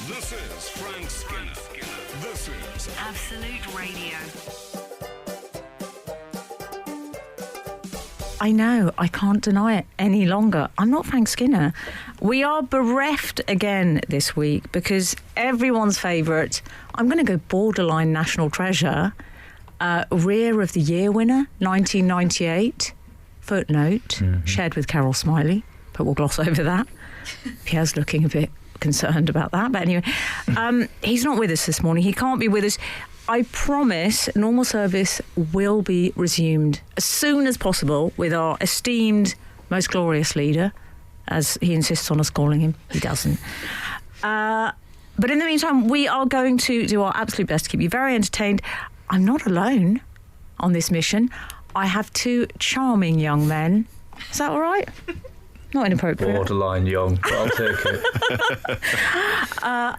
This is Frank Skinner. This is Absolute Radio. I know, I can't deny it any longer. I'm not Frank Skinner. We are bereft again this week because everyone's favourite, I'm going to go borderline national treasure, Rear of the Year winner, 1998, footnote, shared with Carol Smiley, but we'll gloss over that. Pierre's looking a bit concerned about that, but anyway, he's not with us this morning. He can't be with us. I promise normal service will be resumed as soon as possible with our esteemed, most glorious leader, as he insists on us calling him. He doesn't. But in the meantime, we are going to do our absolute best to keep you very entertained. I'm not alone on this mission. I have two charming young men. Is that all right? Not inappropriate. Borderline young, but I'll take it.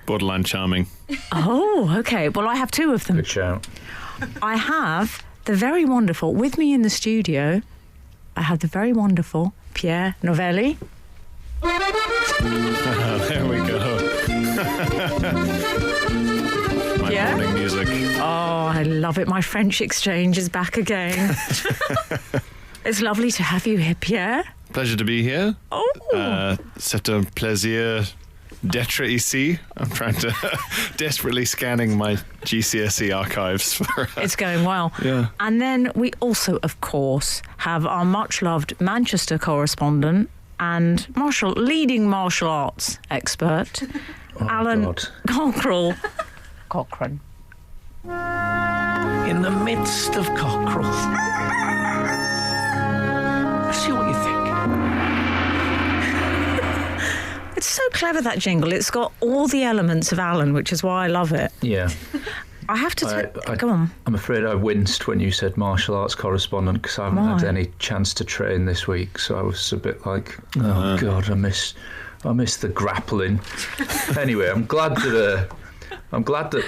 Borderline charming. Oh, okay. Well, I have two of them. Good shout. I have the very wonderful, with me in the studio, I have the very wonderful Pierre Novellie. There we go. My Yeah? morning music. Oh, I love it. My French exchange is back again. It's lovely to have you here, Pierre. Pleasure to be here. Oh. C'est un plaisir d'être ici. I'm trying to desperately scanning my GCSE archives for. It's going well. Yeah. And then we also, of course, have our much-loved Manchester correspondent and leading martial arts expert, Alan Cochrane. In the midst of cockerel. See what you think. It's so clever, that jingle. It's got all the elements of Alan, which is why I love it. Yeah. I have to go on. I'm afraid I winced when you said martial arts correspondent because I haven't had any chance to train this week. So I was a bit like, oh God, I miss the grappling. Anyway, I'm glad that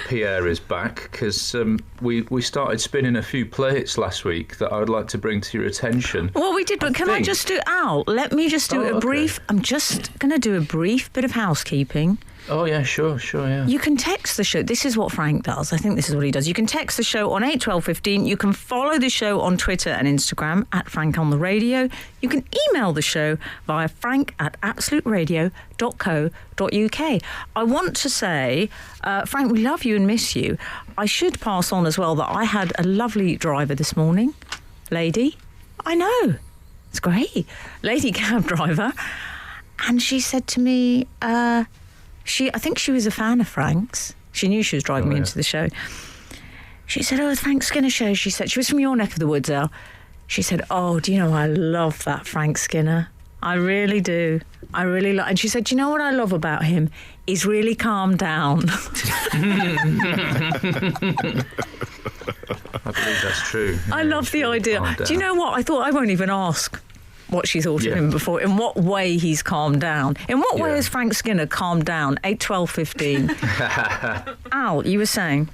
Pierre is back because we started spinning a few plates last week that I would like to bring to your attention. Well, we did, but can I just do let me just do a brief. I'm just going to do a brief bit of housekeeping. Oh, yeah, sure, yeah. You can text the show. This is what Frank does. I think this is what he does. You can text the show on 81215. You can follow the show on Twitter and Instagram at Frank on the Radio. You can email the show via frank@absoluteradio.co.uk. I want to say, Frank, we love you and miss you. I should pass on as well that I had a lovely driver this morning. Lady. I know. It's great. Lady cab driver. And she said to me, I think she was a fan of Frank's. She knew she was driving me into the show. She said, "Oh, Frank Skinner show." She said, she was from your neck of the woods, Elle. She said, "Oh, do you know, I love that Frank Skinner. I really do. I really like." And she said, "Do you know what I love about him? He's really calmed down." I believe that's true. I love the idea. Do you know what? I thought I won't even ask what she thought of him before, in what way he's calmed down. In what way has Frank Skinner calmed down? 8:12:15. Al, you were saying?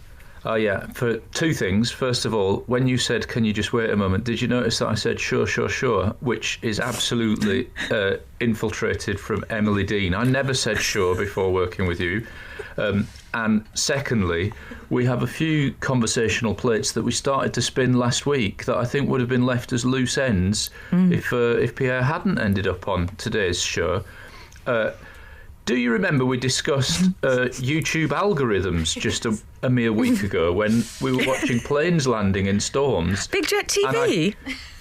Oh, yeah, for two things. First of all, when you said, "Can you just wait a moment?" did you notice that I said, sure, which is absolutely infiltrated from Emily Dean. I never said sure before working with you. And secondly, we have a few conversational plates that we started to spin last week that I think would have been left as loose ends if Pierre hadn't ended up on today's show. Do you remember we discussed YouTube algorithms just a mere week ago when we were watching planes landing in storms? Big Jet TV?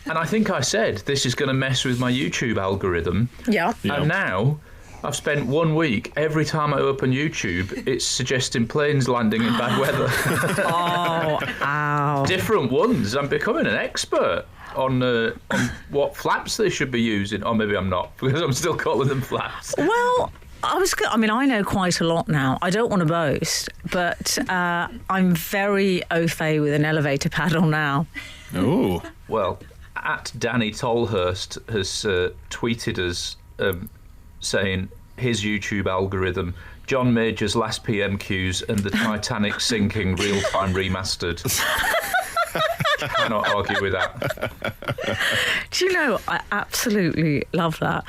And I think I said, this is going to mess with my YouTube algorithm. Yeah. And now I've spent 1 week, every time I open YouTube, it's suggesting planes landing in bad weather. Oh, ow. Different ones. I'm becoming an expert on what flaps they should be using. Or maybe I'm not, because I'm still calling them flaps. Well, I know quite a lot now. I don't want to boast, but I'm very au fait with an elevator paddle now. Oh. Well, at Danny Tolhurst has tweeted us saying his YouTube algorithm, John Major's Last PMQs and the Titanic sinking real-time remastered. Cannot argue with that. Do you know, I absolutely love that.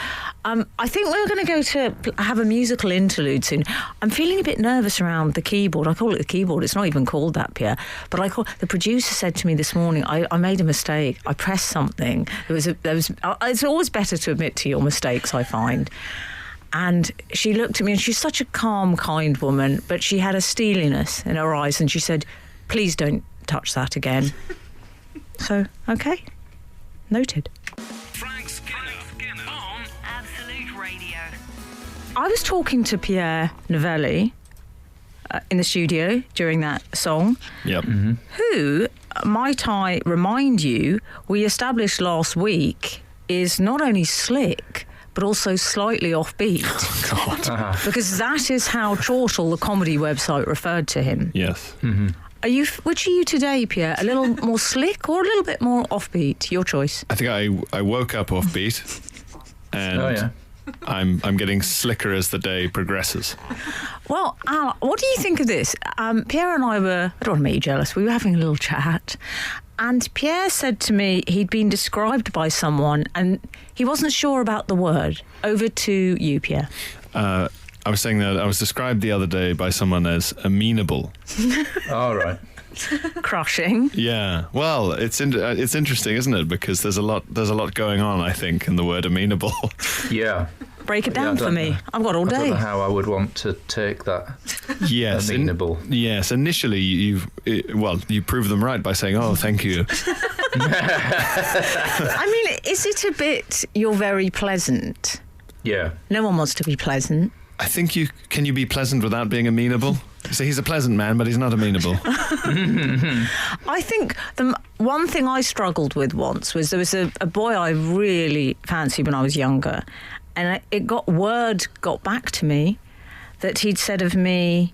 I think we're going to go to have a musical interlude soon. I'm feeling a bit nervous around the keyboard. I call it the keyboard. It's not even called that, Pierre. But the producer said to me this morning, I made a mistake. I pressed something. It's always better to admit to your mistakes, I find. And she looked at me, and she's such a calm, kind woman, but she had a steeliness in her eyes, and she said, please don't touch that again. So, okay. Noted. Frank Skinner on Absolute Radio. I was talking to Pierre Novellie in the studio during that song, Yep. who, might I remind you, we established last week is not only slick, but also slightly offbeat. God. Because that is how Chortle, the comedy website, referred to him. Yes. Which are you today, Pierre? A little more slick or a little bit more offbeat? Your choice. I think I woke up offbeat, and Oh, yeah. I'm getting slicker as the day progresses. Well, Al, what do you think of this? Pierre and I were, I don't want to make you jealous, we were having a little chat, and Pierre said to me he'd been described by someone and he wasn't sure about the word. Over to you, Pierre. I was saying that I was described the other day by someone as amenable. All right. Crushing. Yeah. Well, it's interesting, isn't it? Because there's a lot going on, I think, in the word amenable. Yeah. Break it Yeah, I down for don't me. know. I've got all I don't day. know how I would want to take that. Yes. Amenable. Yes. Initially, you prove them right by saying, "Oh, thank you." I mean, is it a bit, you're very pleasant? Yeah. No one wants to be pleasant. I think can you be pleasant without being amenable? So he's a pleasant man, but he's not amenable. I think the one thing I struggled with once was there was a boy I really fancied when I was younger, and word got back to me that he'd said of me,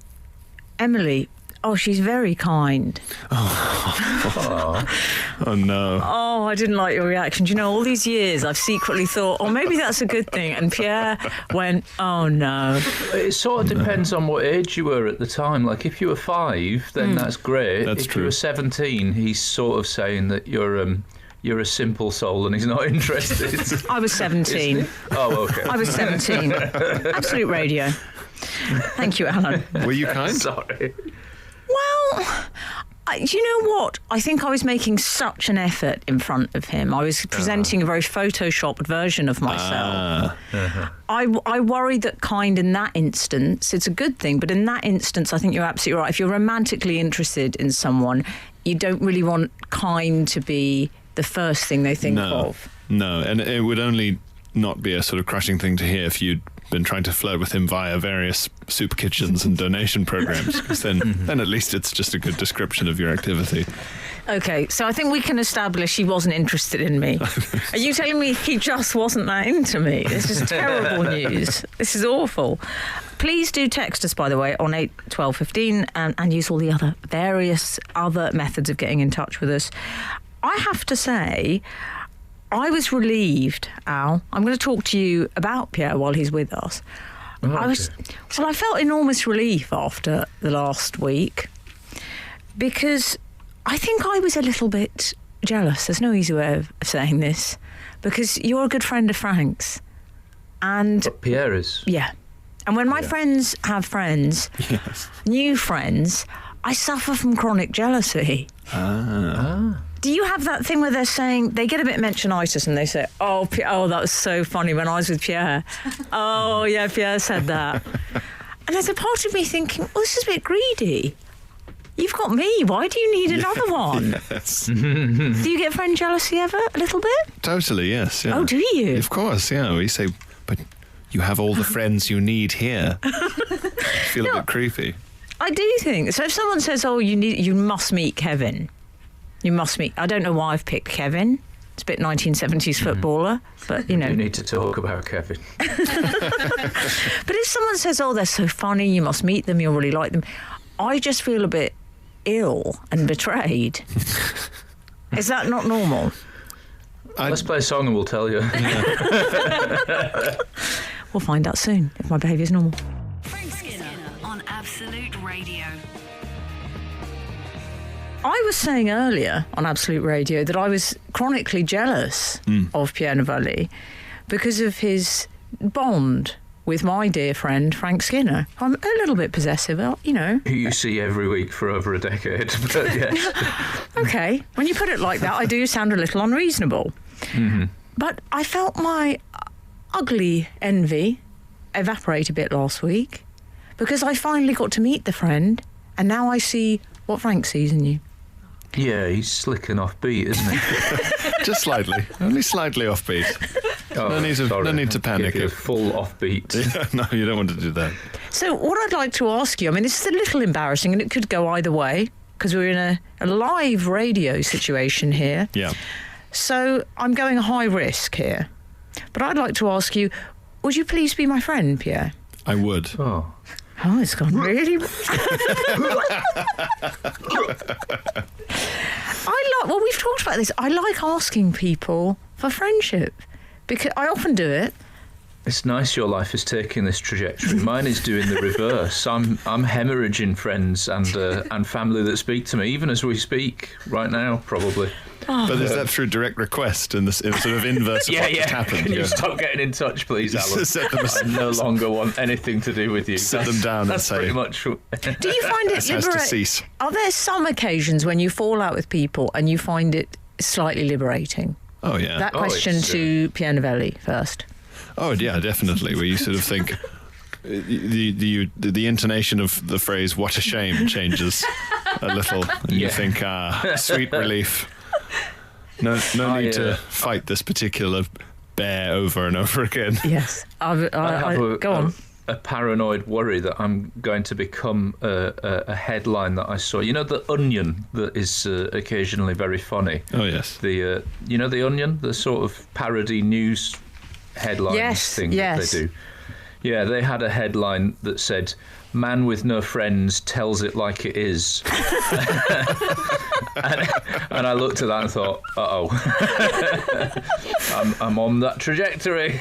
Emily, oh, she's very kind. Oh no. Oh, I didn't like your reaction. Do you know, all these years I've secretly thought, oh, maybe that's a good thing. And Pierre went, oh no. It sort of depends on what age you were at the time. Like, if you were 5, then that's great. That's if true. you were 17, he's sort of saying that you're a simple soul and he's not interested. I was 17. Isn't he? Oh, okay. I was 17. Absolute Radio. Thank you, Alan. Were you kind? Sorry. Well, do you know what? I think I was making such an effort in front of him. I was presenting a very photoshopped version of myself. I worry that kind in that instance, it's a good thing, but in that instance, I think you're absolutely right. If you're romantically interested in someone, you don't really want kind to be the first thing they think of. No, and it would only not be a sort of crushing thing to hear if you'd been trying to flirt with him via various soup kitchens and donation programs, because then at least it's just a good description of your activity. Okay, so I think we can establish he wasn't interested in me. Are you telling me he just wasn't that into me? This is terrible news. This is awful. Please do text us, by the way, on 8 12 15 and use all the various other methods of getting in touch with us. I have to say, I was relieved, Al. I'm going to talk to you about Pierre while he's with us. Okay. I felt enormous relief after the last week because I think I was a little bit jealous. There's no easy way of saying this, because you're a good friend of Frank's. And But Pierre is. yeah. And when my friends have friends, new friends, I suffer from chronic jealousy. Do you have that thing where they're saying, they get a bit mentionitis and they say, oh, that was so funny when I was with Pierre. Oh, yeah, Pierre said that. And there's a part of me thinking, well, this is a bit greedy. You've got me. Why do you need another one? Yes. Do you get friend jealousy ever? A little bit? Totally, yes. Yeah. Oh, do you? Of course, yeah. We say, but you have all the friends you need here. Feel a bit creepy. I do think. So if someone says, oh, you must meet Kevin. You must meet. I don't know why I've picked Kevin. It's a bit 1970s footballer, but you know. You need to talk about Kevin. But if someone says, oh, they're so funny, you must meet them, you'll really like them, I just feel a bit ill and betrayed. Is that not normal? Let's play a song and we'll tell you. We'll find out soon if my behaviour is normal. Frank Skinner on Absolute Radio. I was saying earlier on Absolute Radio that I was chronically jealous of Pierre Novellie because of his bond with my dear friend Frank Skinner. I'm a little bit possessive, you know. Who you see every week for over a decade, but yes. Okay, when you put it like that, I do sound a little unreasonable. But I felt my ugly envy evaporate a bit last week because I finally got to meet the friend, and now I see what Frank sees in you. Yeah, he's slick and offbeat, isn't he? Just slightly. Only slightly offbeat. No need to panic. Give you a full offbeat. Yeah, no, you don't want to do that. So what I'd like to ask you, I mean, this is a little embarrassing and it could go either way because we're in a live radio situation here. Yeah. So I'm going high risk here. But I'd like to ask you, would you please be my friend, Pierre? I would. Oh, It's gone really... well, we've talked about this. I like asking people for friendship because I often do it. it's nice your life is taking this trajectory. Mine is doing the reverse. I'm hemorrhaging friends and family that speak to me, even as we speak right now, probably. But is that through direct request in sort of inverse of what just happened? Can you stop getting in touch, please, Alan? I no longer want anything to do with you. Sit them down and say... Pretty much... Do you find it has to cease. Are there some occasions when you fall out with people and you find it slightly liberating? Oh, yeah. That question to Pierre Novellie first. Oh, yeah, definitely. Where you sort of think... The intonation of the phrase "what a shame" changes a little, and you think, sweet relief. No need to fight this particular bear over and over again. Yes, go on. A paranoid worry that I'm going to become a headline that I saw. You know, The Onion, that is occasionally very funny. Oh yes. The The Onion, the sort of parody news headlines thing that they do. Yeah, they had a headline that said, "Man with no friends tells it like it is." and I looked at that and thought, uh-oh. I'm on that trajectory.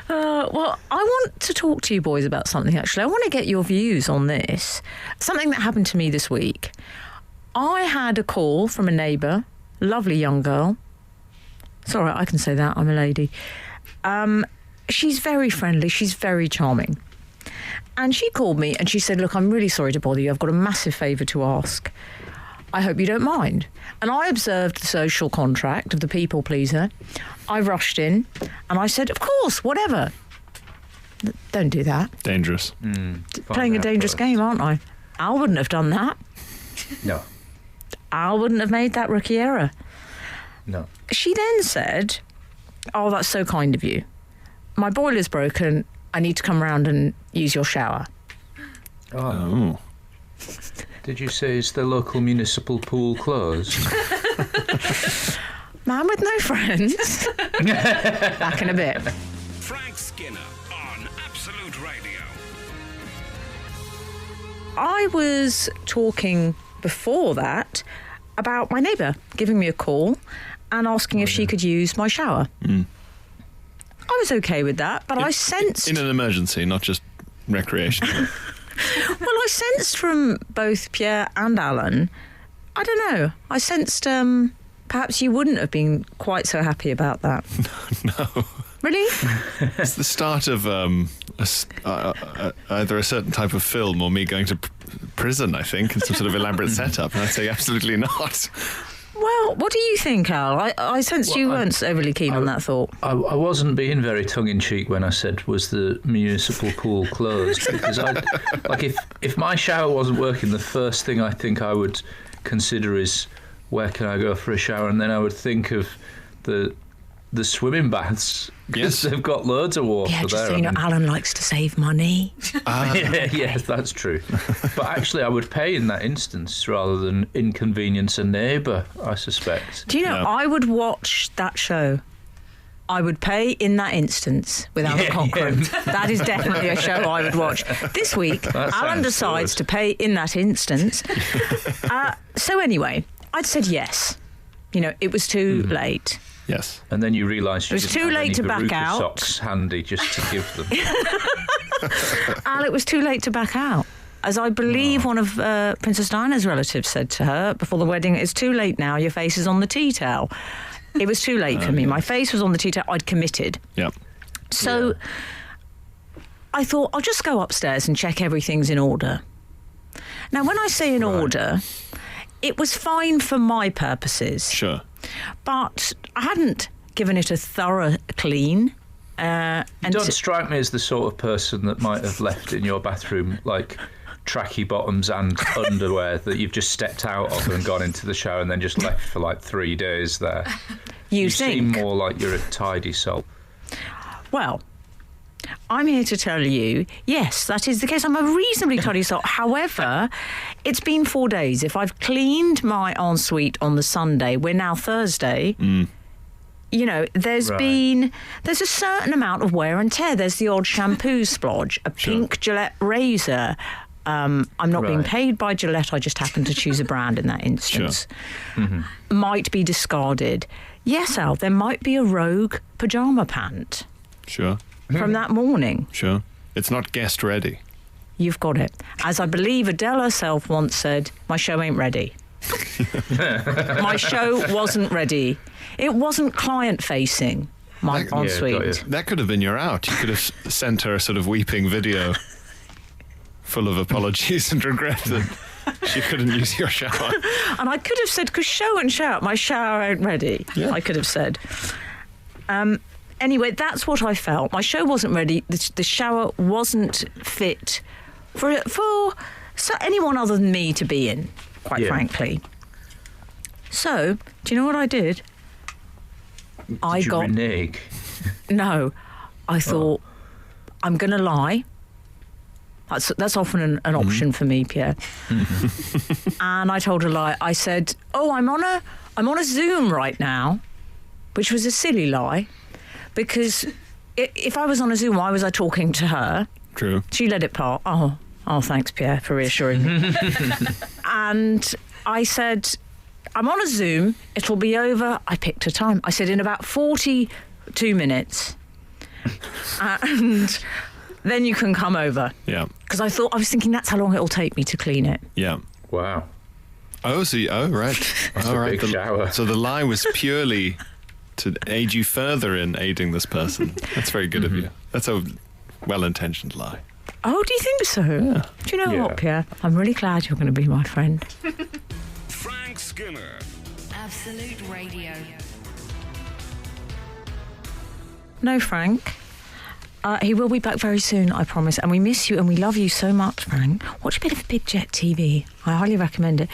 Well, I want to talk to you boys about something, actually. I want to get your views on this. Something that happened to me this week. I had a call from a neighbour, lovely young girl. It's all right, I can say that, I'm a lady. She's very friendly, she's very charming. And she called me and she said, "Look, I'm really sorry to bother you. I've got a massive favour to ask. I hope you don't mind." And I observed the social contract of the people pleaser. I rushed in and I said, "Of course, whatever." Don't do that. Dangerous. Playing a dangerous game, aren't I? Al wouldn't have done that. No. Al wouldn't have made that rookie error. No. She then said, "Oh, that's so kind of you. My boiler's broken. I need to come round and use your shower." Oh. Did you say is the local municipal pool closed? Man with no friends. Back in a bit. Frank Skinner on Absolute Radio. I was talking before that about my neighbour giving me a call and asking if she could use my shower. I was okay with that, but I sensed... In an emergency, not just recreation. Well, I sensed from both Pierre and Alun, I don't know, I sensed perhaps you wouldn't have been quite so happy about that. No. Really? It's the start of either a certain type of film or me going to prison, I think, and some sort of elaborate setup, and I'd say absolutely not. Well, what do you think, Al? I sensed you weren't overly keen on that thought. I wasn't being very tongue-in-cheek when I said, was the municipal pool closed? Because if my shower wasn't working, the first thing I think I would consider is, where can I go for a shower? And then I would think of the swimming baths, because they've got loads of water there. Yeah, just so you know, Alan likes to save money. Yes, that's true. But actually, I would pay in that instance rather than inconvenience a neighbour, I suspect. Do you know, I would watch that show. I would pay in that instance with Alan Cochrane. That is definitely a show I would watch. This week, Alan decides to pay in that instance. So anyway, I'd said yes. You know, it was too late. Yes. And then you realised you it was didn't too have late any to back Veruca out. socks handy just to give them. Al, it was too late to back out. As I believe one of Princess Diana's relatives said to her before the wedding, it's too late now, your face is on the tea towel. It was too late for me. My face was on the tea towel. I'd committed. Yeah. So I thought, I'll just go upstairs and check everything's in order. Now, when I say in order, it was fine for my purposes. Sure. But I hadn't given it a thorough clean. You don't strike me as the sort of person that might have left in your bathroom, like, tracky bottoms and underwear that you've just stepped out of and gone into the shower and then just left for, like, 3 days there. You seem more like you're a tidy soul. Well, I'm here to tell you, yes, that is the case. I'm a reasonably tidy soul. However, it's been 4 days. If I've cleaned my ensuite on the Sunday, we're now Thursday. You know, there's a certain amount of wear and tear. There's the odd shampoo splodge, a pink Gillette razor. I'm not being paid by Gillette. I just happen to choose a brand in that instance. Might be discarded. Yes, Al, there might be a rogue pyjama pant. Sure. From that morning. Sure. It's not guest ready. You've got it. As I believe Adele herself once said, my show ain't ready. My show wasn't ready. It wasn't client-facing, my ensuite. That could have been your out. You could have sent her a sort of weeping video full of apologies and regret that she couldn't use your shower. And I could have said, because show and shout, my shower ain't ready. Yeah. I could have said. Anyway, that's what I felt. My show wasn't ready. The shower wasn't fit for anyone other than me to be in, quite frankly. So, do you know what I did? Did you renege? No. I thought, I'm going to lie. That's often an option for me, Pierre. And I told a lie. I said, I'm on a Zoom right now, which was a silly lie. Because if I was on a Zoom, why was I talking to her? True. She let it pass. Oh, thanks, Pierre, for reassuring me. And I said, I'm on a Zoom. It'll be over. I picked a time. I said, in about 42 minutes. And then you can come over. Yeah. Because I was thinking that's how long it'll take me to clean it. Yeah. Wow. Right. That's a big shower. So the lie was purely to aid you further in aiding this person. That's very good of you. That's a well-intentioned lie. Oh, do you think so? Yeah. Do you know what, Pierre? I'm really glad you're going to be my friend. Frank Skinner. Absolute Radio. No, Frank. He will be back very soon, I promise. And we miss you and we love you so much, Frank. Watch a bit of Big Jet TV. I highly recommend it.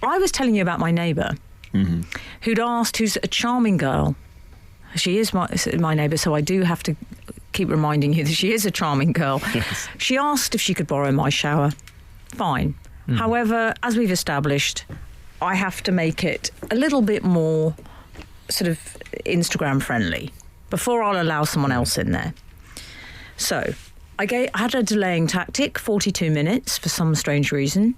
I was telling you about my neighbour. Who'd asked, who's a charming girl. She is my neighbour, so I do have to keep reminding you that she is a charming girl. Yes. She asked if she could borrow my shower. Fine. However, as we've established, I have to make it a little bit more sort of Instagram friendly before I'll allow someone else in there. So I had a delaying tactic, 42 minutes for some strange reason.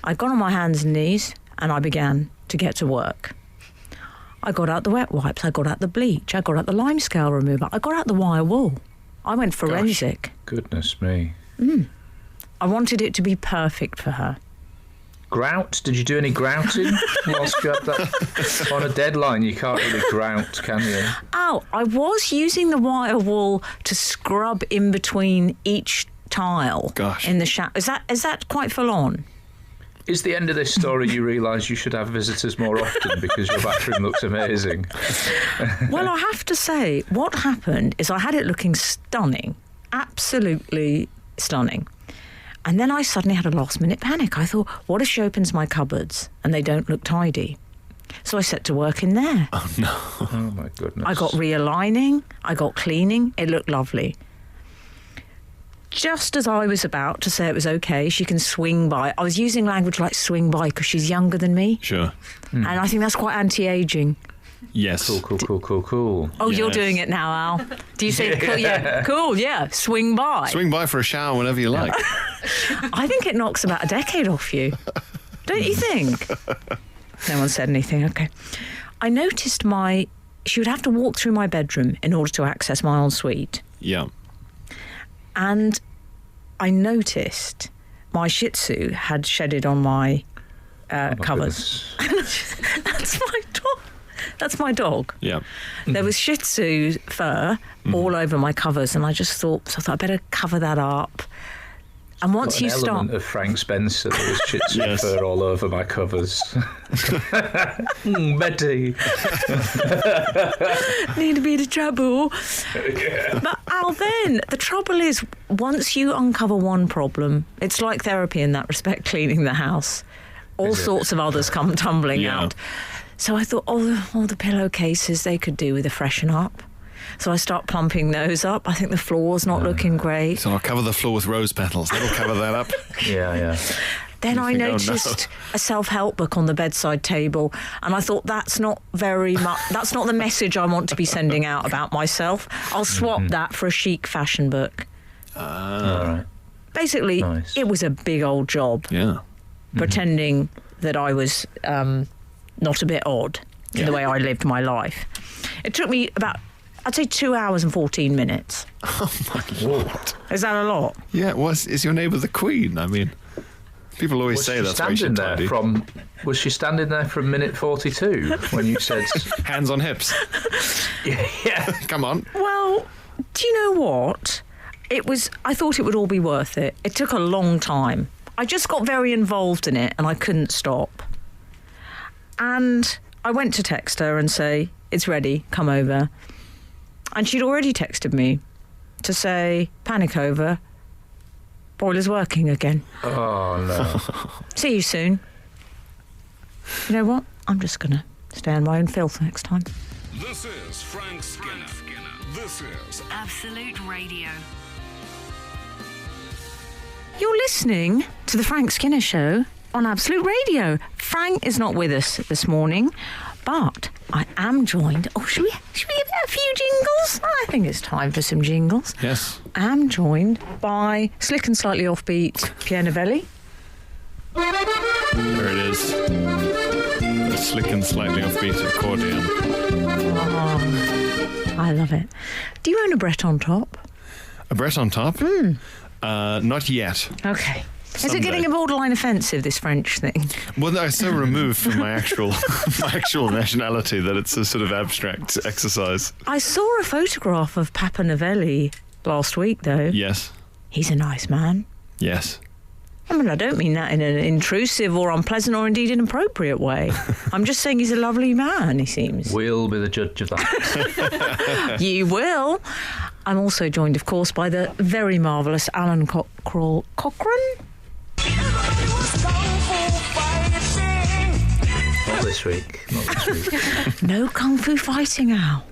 I got on my hands and knees and I began to get to work. I got out the wet wipes, I got out the bleach, I got out the limescale remover, I got out the wire wool. I went forensic. Gosh, goodness me. I wanted it to be perfect for her. Grout? Did you do any grouting whilst you had that? On a deadline, you can't really grout, can you? Oh, I was using the wire wool to scrub in between each tile in the shower. Is that quite full on? Is the end of this story you realise you should have visitors more often because your bathroom looks amazing? Well, I have to say, what happened is I had it looking stunning, absolutely stunning. And then I suddenly had a last-minute panic. I thought, what if she opens my cupboards and they don't look tidy? So I set to work in there. Oh, no. Oh, my goodness. I got realigning, I got cleaning, it looked lovely. Just as I was about to say it was okay, she can swing by. I was using language like swing by because she's younger than me. Sure. And I think that's quite anti-aging. Yes. Cool. Oh, yes. You're doing it now, Al. Do you say cool? Yeah, cool, yeah. Swing by. Swing by for a shower whenever you like. I think it knocks about a decade off you. Don't you think? No one said anything, okay. I noticed she would have to walk through my bedroom in order to access my ensuite. Yeah. And I noticed my Shih Tzu had shedded on my covers. That's my dog. That's my dog. Yeah. There was Shih Tzu fur all over my covers, and I thought I better cover that up. And once you start, element of Frank Spencer, there was Shih Tzu fur all over my covers. Betty, need a bit of trouble. But Al, then the trouble is, once you uncover one problem, it's like therapy in that respect. Cleaning the house, all sorts of others come tumbling out. So I thought, all the pillowcases, they could do with a freshen up. So I start plumping those up. I think the floor's not looking great. So I'll cover the floor with rose petals. That'll cover that up. Yeah. Then I think, noticed a self-help book on the bedside table, and I thought that's not very much. That's not the message I want to be sending out about myself. I'll swap that for a chic fashion book. All right. Basically, it was a big old job. Yeah. Pretending that I was not a bit odd in the way I lived my life. It took me about, I'd say, 2 hours and 14 minutes. Oh, my Lord. Is that a lot? Yeah, is your neighbour the Queen? I mean, people always say that's why she's tidy. Was she standing there from minute 42 when you said... Hands on hips. Yeah. Come on. Well, do you know what? I thought it would all be worth it. It took a long time. I just got very involved in it and I couldn't stop. And I went to text her and say, it's ready, come over. And she'd already texted me to say, panic over, boiler's working again. Oh, no. See you soon. You know what? I'm just going to stay in my own filth next time. This is Frank Skinner. This is Absolute Radio. You're listening to the Frank Skinner Show on Absolute Radio. Frank is not with us this morning, but I am joined. Oh, should we give it a few jingles? I think it's time for some jingles. Yes. I am joined by slick and slightly offbeat Pierre Novellie. There it is. The slick and slightly offbeat accordion. Oh, I love it. Do you own a Brett on top? A Brett on top? Not yet. Okay. Someday. Is it getting a borderline offensive, this French thing? Well, I'm so removed from my actual nationality that it's a sort of abstract exercise. I saw a photograph of Papa Novellie last week, though. Yes. He's a nice man. Yes. I mean, I don't mean that in an intrusive or unpleasant or indeed inappropriate way. I'm just saying he's a lovely man, he seems. We'll be the judge of that. You will. I'm also joined, of course, by the very marvellous Alan Cochrane. Not this week. No kung fu fighting, Al.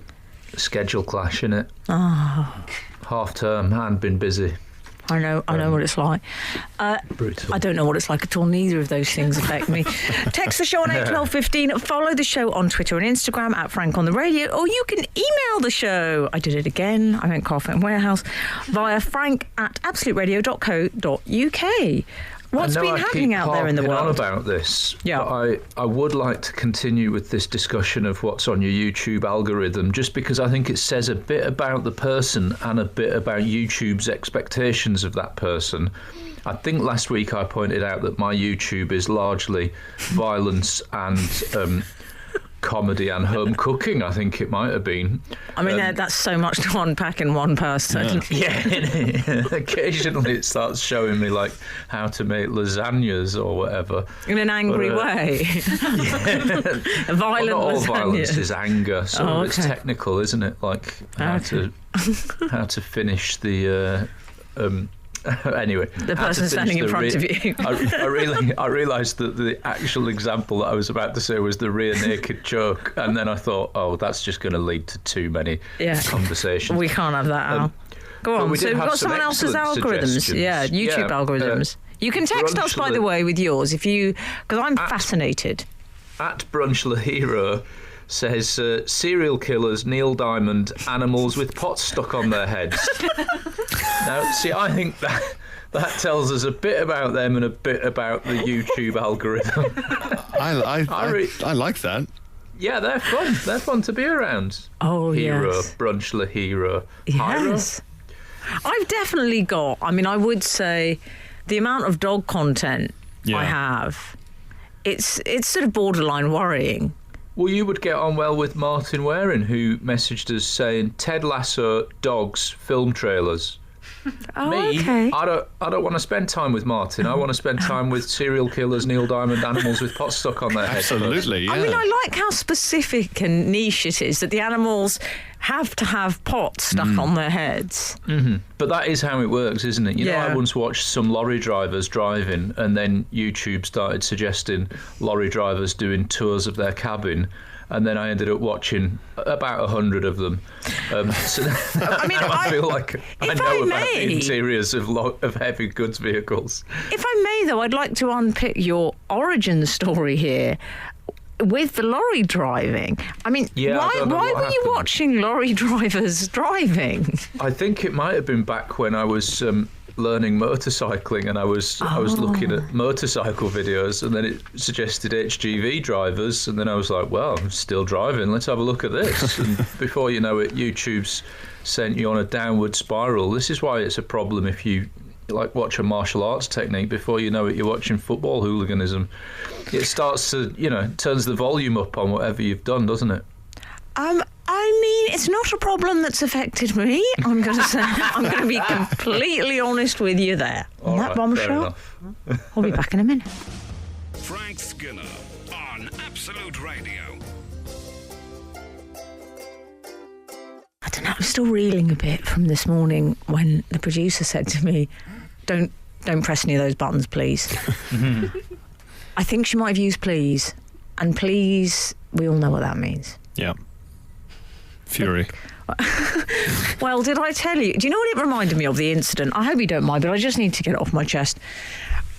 Schedule clash, innit? Oh. Half term and been busy. I know what it's like. Brutal. I don't know what it's like at all. Neither of those things affect me. Text the show on 81215. Follow the show on Twitter and Instagram at Frank on the Radio, or you can email the show. I did it again. I went Carpet and Warehouse via frank@absoluteradio.co.uk. What's been happening out there in the world? I know I keep harping on about this, yeah. but I would like to continue with this discussion of what's on your YouTube algorithm, just because I think it says a bit about the person and a bit about YouTube's expectations of that person. I think last week I pointed out that my YouTube is largely violence and comedy and home cooking, I think it might have been. I mean, that's so much to unpack in one person. Yeah. Occasionally it starts showing me like how to make lasagnas or whatever. In an angry way. Yeah. Violent not all lasagnas. violence is anger, so it's okay. technical, isn't it? Like how to finish the anyway, the person standing in front of you. I realised that the actual example that I was about to say was the rear naked joke, and then I thought, oh, that's just going to lead to too many conversations. We can't have that, Al. Go on. So we've got someone else's algorithms. Yeah, YouTube algorithms. You can text us, by the way, with yours because I'm fascinated. At Brunch Lahiro says serial killers, Neil Diamond, animals with pots stuck on their heads. Now, see, I think that tells us a bit about them and a bit about the YouTube algorithm. I like that. Yeah, they're fun. They're fun to be around. Oh, Hero, yes. Brunch La Hero. Yes. I've definitely got, I mean, I would say the amount of dog content I have, it's sort of borderline worrying. Well, you would get on well with Martin Waring, who messaged us saying, Ted Lasso, dogs, film trailers. Oh, Me, okay. I don't want to spend time with Martin. I want to spend time with serial killers, Neil Diamond animals with pots stuck on their heads. Absolutely, yeah. I mean, I like how specific and niche it is that the animals have to have pots stuck on their heads. Mm-hmm. But that is how it works, isn't it? You know, Yeah. I once watched some lorry drivers driving, and then YouTube started suggesting lorry drivers doing tours of their cabin. And then I ended up watching about 100 of them. So I mean, I feel like I if know I about may- the interiors of heavy goods vehicles. If I may, though, I'd like to unpick your origin story here with the lorry driving. I mean, Yeah, I why don't know what were you happened. watching lorry drivers driving? I think it might have been back when I was learning motorcycling, and I was looking at motorcycle videos, and then it suggested HGV drivers, and then I was like, well, I'm still driving, let's have a look at this. And before you know it, YouTube's sent you on a downward spiral. This is why it's a problem if you watch a martial arts technique. Before you know it, you're watching football hooliganism. It starts to, turns the volume up on whatever you've done, doesn't it? I mean, it's not a problem that's affected me. I'm going to say, I'm going to be completely honest with you there. On that Fair bombshell, enough. I'll be back in a minute. Frank Skinner on Absolute Radio. I don't know, I'm still reeling a bit from this morning when the producer said to me, don't press any of those buttons, please. I think she might have used please. And please, we all know what that means. Yeah. Fury. Well, did I tell you? Do you know what it reminded me of, the incident? I hope you don't mind, but I just need to get it off my chest.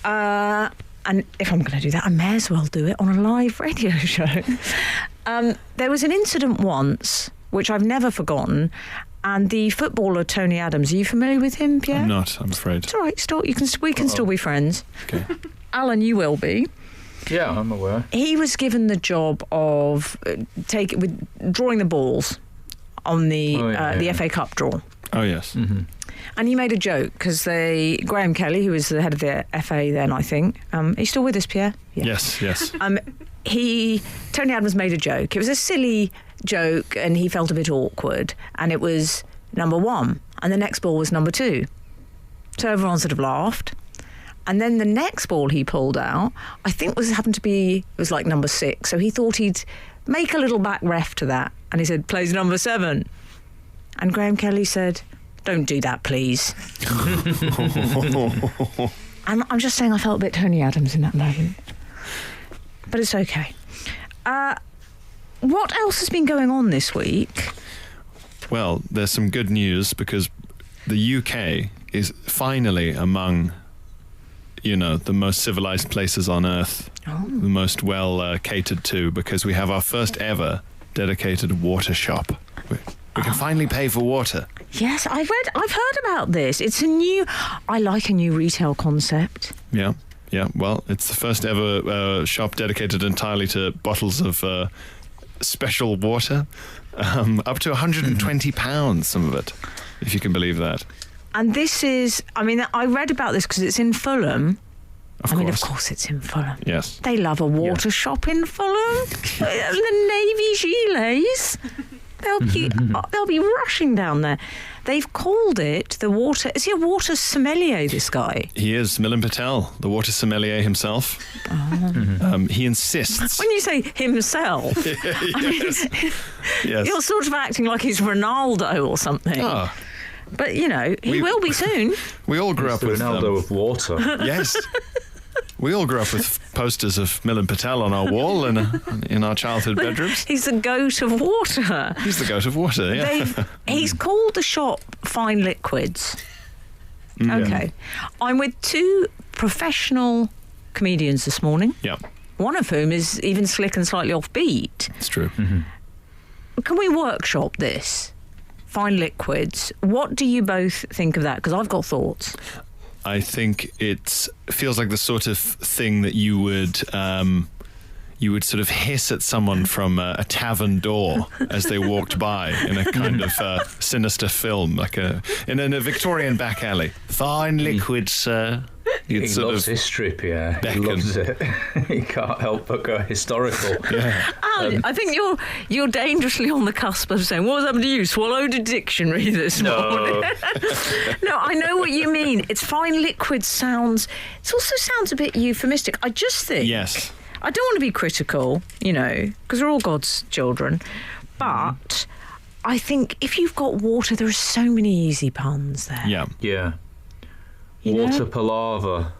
And if I'm going to do that, I may as well do it on a live radio show. There was an incident once, which I've never forgotten, and the footballer Tony Adams, are you familiar with him, Pierre? I'm not, I'm afraid. It's all right, we can still be friends. Okay. Alan, you will be. Yeah, I'm aware. He was given the job of drawing the balls on the FA Cup draw. Oh, yes. Mm-hmm. And he made a joke because Graham Kelly, who was the head of the FA then, I think, he's still with us, Pierre? Yeah. Yes. Tony Adams made a joke. It was a silly joke, and he felt a bit awkward. And it was number 1, and the next ball was number 2. So everyone sort of laughed. And then the next ball he pulled out, I think it was like number 6. So he thought he'd make a little back ref to that. And he said, plays number 7. And Graham Kelly said, don't do that, please. And I'm just saying I felt a bit Tony Adams in that moment. But it's okay. What else has been going on this week? Well, there's some good news because the UK is finally among, the most civilized places on Earth, the most well catered to, because we have our first ever dedicated water shop. We can finally pay for water. Yes, I've heard about this. I like a new retail concept. Yeah. Well, it's the first ever shop dedicated entirely to bottles of special water, up to £120, some of it, if you can believe that. And this is, I read about this because it's in Fulham. Of course it's in Fulham. Yes. They love a water shop in Fulham. The Navy Gilets. They'll be rushing down there. They've called it the water. Is he a water sommelier, this guy? He is Milan Patel, the water sommelier himself. He insists. When you say himself, Yes. you're sort of acting like he's Ronaldo or something. Oh, But, he will be soon. we all grew It's up the with Ronaldo of water. Yes. We all grew up with posters of Milan Patel on our wall and in our childhood bedrooms. He's the goat of water. He's the goat of water, yeah. He's called the shop Fine Liquids. Okay. I'm with 2 professional comedians this morning, Yeah, one of whom is even slick and slightly offbeat. it's true. Can we workshop this? Fine Liquids. What do you both think of that? Because I've got thoughts. I think it feels like the sort of thing that you would sort of hiss at someone from a tavern door as they walked by in a kind of sinister film, like in a Victorian back alley. Fine liquid, sir. He loves history, Pierre. He loves it. He can't help but go historical. Yeah. Alan, I think you're dangerously on the cusp of saying, what was happening to you? Swallowed a dictionary this morning. No, I know what you mean. It's fine liquid sounds. It also sounds a bit euphemistic. I just think... Yes. I don't want to be critical, because we're all God's children. But I think if you've got water, there are so many easy puns there. Yeah. Yeah. You know? Water-Palaver.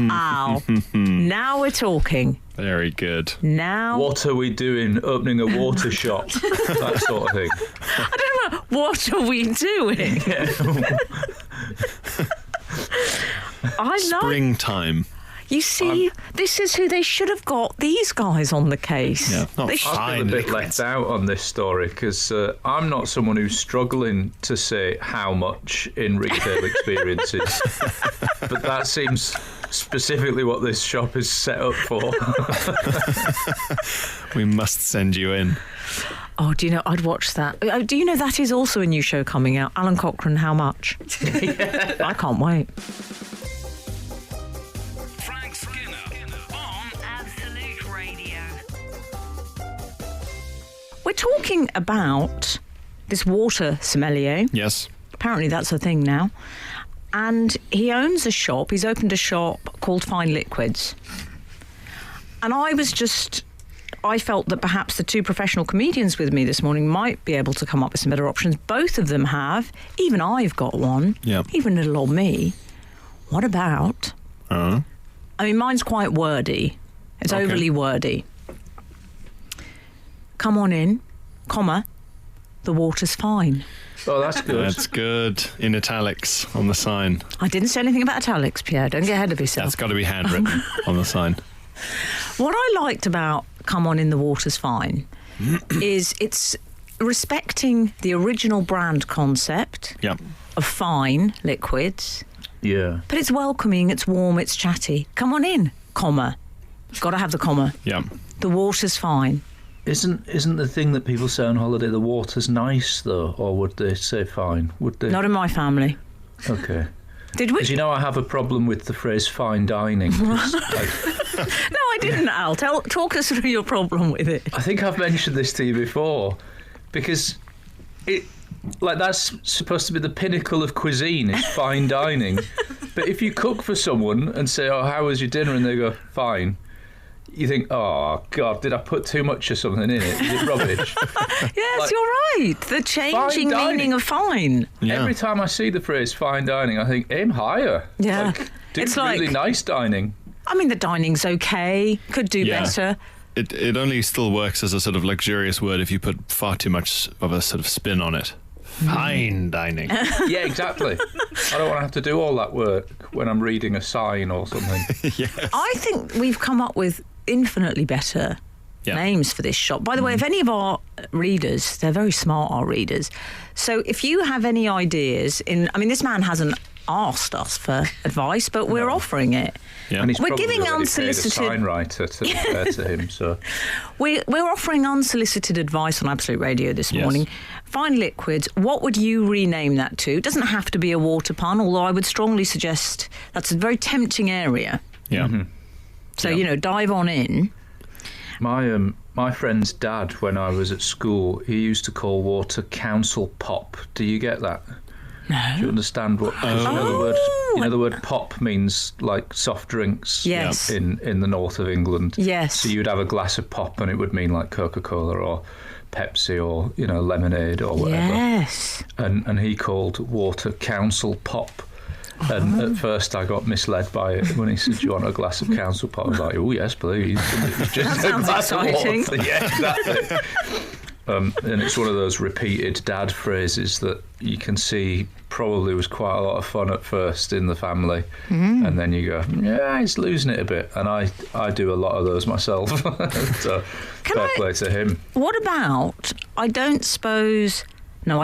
Ow. Now we're talking. Very good. Now... What are we doing? Opening a water shop. That sort of thing. I don't know. What are we doing? Springtime. You see, this is who they should have got, these guys on the case. Yeah, not They I feel a bit left out on this story because I'm not someone who's struggling to say how much in retail experiences, but that seems specifically what this shop is set up for. We must send you in. Oh, do you know, I'd watch that. Do you know that is also a new show coming out? Alan Cochrane, How Much? I can't wait. We're talking about this water sommelier. Yes. Apparently that's a thing now. And he owns a shop. He's opened a shop called Fine Liquids. And I felt that perhaps the two professional comedians with me this morning might be able to come up with some better options. Both of them have. Even I've got one. Yeah. Even little old me. What about? I mean, mine's quite wordy. It's overly wordy. Come on in, comma, the water's fine. Oh, that's good. That's good. In italics on the sign. I didn't say anything about italics, Pierre. Don't get ahead of yourself. That's got to be handwritten on the sign. What I liked about Come On In, the Water's Fine is it's respecting the original brand concept of fine liquids. Yeah. But it's welcoming, it's warm, it's chatty. Come on in, comma. Got to have the comma. Yeah. The water's fine. Isn't the thing that people say on holiday the water's nice though, or would they say fine? Would they? Not in my family. Okay. Did we? Because I have a problem with the phrase fine dining. No, I didn't, Al. Talk us through your problem with it. I think I've mentioned this to you before, because that's supposed to be the pinnacle of cuisine, is fine dining. But if you cook for someone and say, "Oh, how was your dinner?" and they go, "Fine," you think, "Oh God, did I put too much of something in it? Is it rubbish?" Yes, you're right. The changing meaning of fine. Yeah. Every time I see the phrase fine dining, I think, aim higher. Yeah. Do It's really nice dining. I mean, the dining's okay. Could do better. It only still works as a sort of luxurious word if you put far too much of a sort of spin on it. Fine dining. Yeah, exactly. I don't want to have to do all that work when I'm reading a sign or something. Yes. I think we've come up with infinitely better names for this shop. By the way, if any of our readers, they're very smart, our readers. So if you have any ideas this man hasn't asked us for advice, but we're offering it. Yeah. And he's We're probably giving already unsolicited- paid a sign writer to be fair to him. So We're offering unsolicited advice on Absolute Radio this morning. Fine Liquids, what would you rename that to? It doesn't have to be a water pun, although I would strongly suggest that's a very tempting area. Yeah. Mm-hmm. So, dive on in. my friend's dad, when I was at school, he used to call water council pop. Do you get that? No. Do you understand what? The word pop means like soft drinks. Yes. In the north of England. Yes. So you'd have a glass of pop, and it would mean like Coca-Cola or Pepsi or lemonade or whatever. Yes. And he called water council pop. And at first I got misled by it when he said, "Do you want a glass of council pop?" I was like, "Oh yes, please." Just That sounds exciting. Of water. Yeah, exactly. And it's one of those repeated dad phrases that you can see probably was quite a lot of fun at first in the family, and then you go, "Yeah, he's losing it a bit." And I do a lot of those myself. So fair play to him. What about, I don't suppose... No,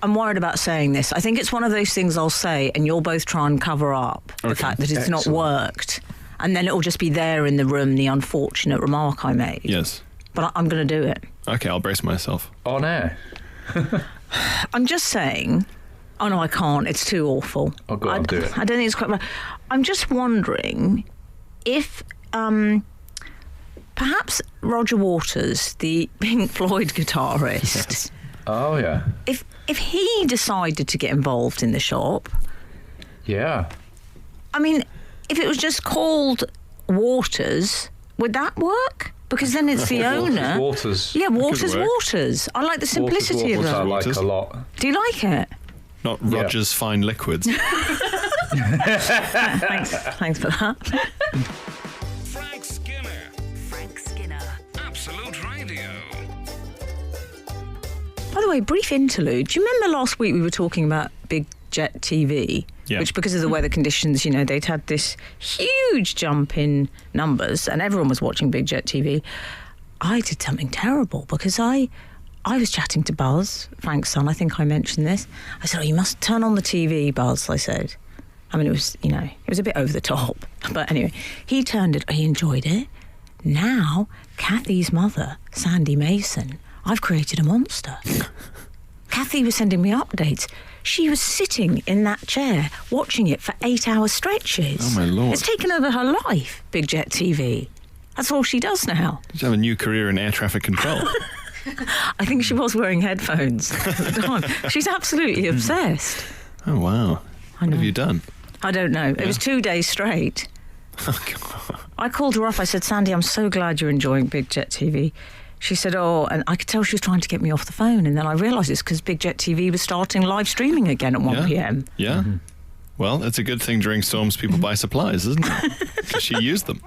I'm worried about saying this. I think it's one of those things I'll say and you'll both try and cover up the fact that it's not worked. And then it'll just be there in the room, the unfortunate remark I made. Yes. But I'm going to do it. Okay, I'll brace myself. On air. I'm just saying, Oh, no, I can't. It's too awful. I'll go and do it. I don't think it's quite right. I'm just wondering if perhaps Roger Waters, the Pink Floyd guitarist, Oh, yeah. if he decided to get involved in the shop, Yeah. I mean, if it was just called Waters, would that work? Because then it's the owner. Waters. Yeah, Waters. work. Waters. I like the simplicity Waters, of I that. like a lot. Do you like it? Not Rogers Fine Liquids. Thanks for that. Frank Skinner. Frank Skinner. Absolute Radio. By the way, brief interlude. Do you remember last week we were talking about Big Jet TV? Yeah. Which, because of the weather conditions, they'd had this huge jump in numbers and everyone was watching Big Jet TV. I did something terrible because I was chatting to Buzz, Frank's son. I think I mentioned this. I said, you must turn on the TV, Buzz, I said. I mean, it was a bit over the top. But anyway, he turned it. He enjoyed it. Now, Kathy's mother, Sandy Mason, I've created a monster. Kathy was sending me updates. She was sitting in that chair watching it for 8-hour stretches. Oh, my Lord. It's taken over her life, Big Jet TV. That's all she does now. You have a new career in air traffic control. I think she was wearing headphones at the time. She's absolutely obsessed. Oh, wow. What have you done? I don't know. It was 2 days straight. Oh, God. I called her up. I said, Sandy, I'm so glad you're enjoying Big Jet TV. She said, and I could tell she was trying to get me off the phone. And then I realised it's because Big Jet TV was starting live streaming again at 1 p.m. Yeah. Mm-hmm. Well, it's a good thing during storms people buy supplies, isn't it? 'Cause she used them.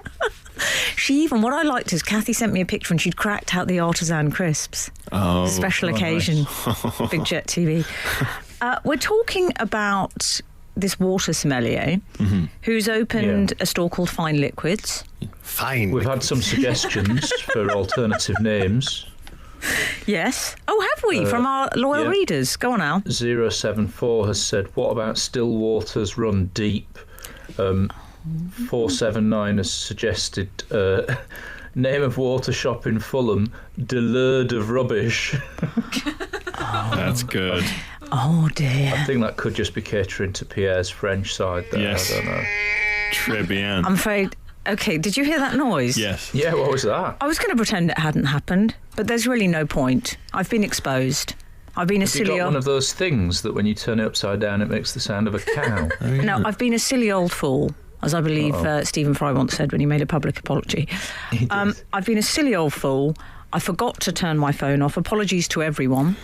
What I liked is Kathy sent me a picture and she'd cracked out the artisan crisps. Oh. Special occasion. Nice. Big Jet TV. We're talking about this water sommelier who's opened a store called Fine Liquids. Fine. We've had some suggestions for alternative names. Yes. Oh, have we? From our loyal readers. Go on now. 074 has said, what about Still Waters Run Deep? 479 has suggested name of water shop in Fulham, Delurde of Rubbish. That's good. Oh, dear. I think that could just be catering to Pierre's French side there. Yes. I don't know. Très bien. I'm afraid... OK, did you hear that noise? Yes. Yeah, what was that? I was going to pretend it hadn't happened, but there's really no point. I've been exposed. I've been a Have you silly got one old... of those things that when you turn it upside down it makes the sound of a cow? No, I've been a silly old fool, as I believe Stephen Fry once said when he made a public apology. I've been a silly old fool. I forgot to turn my phone off. Apologies to everyone.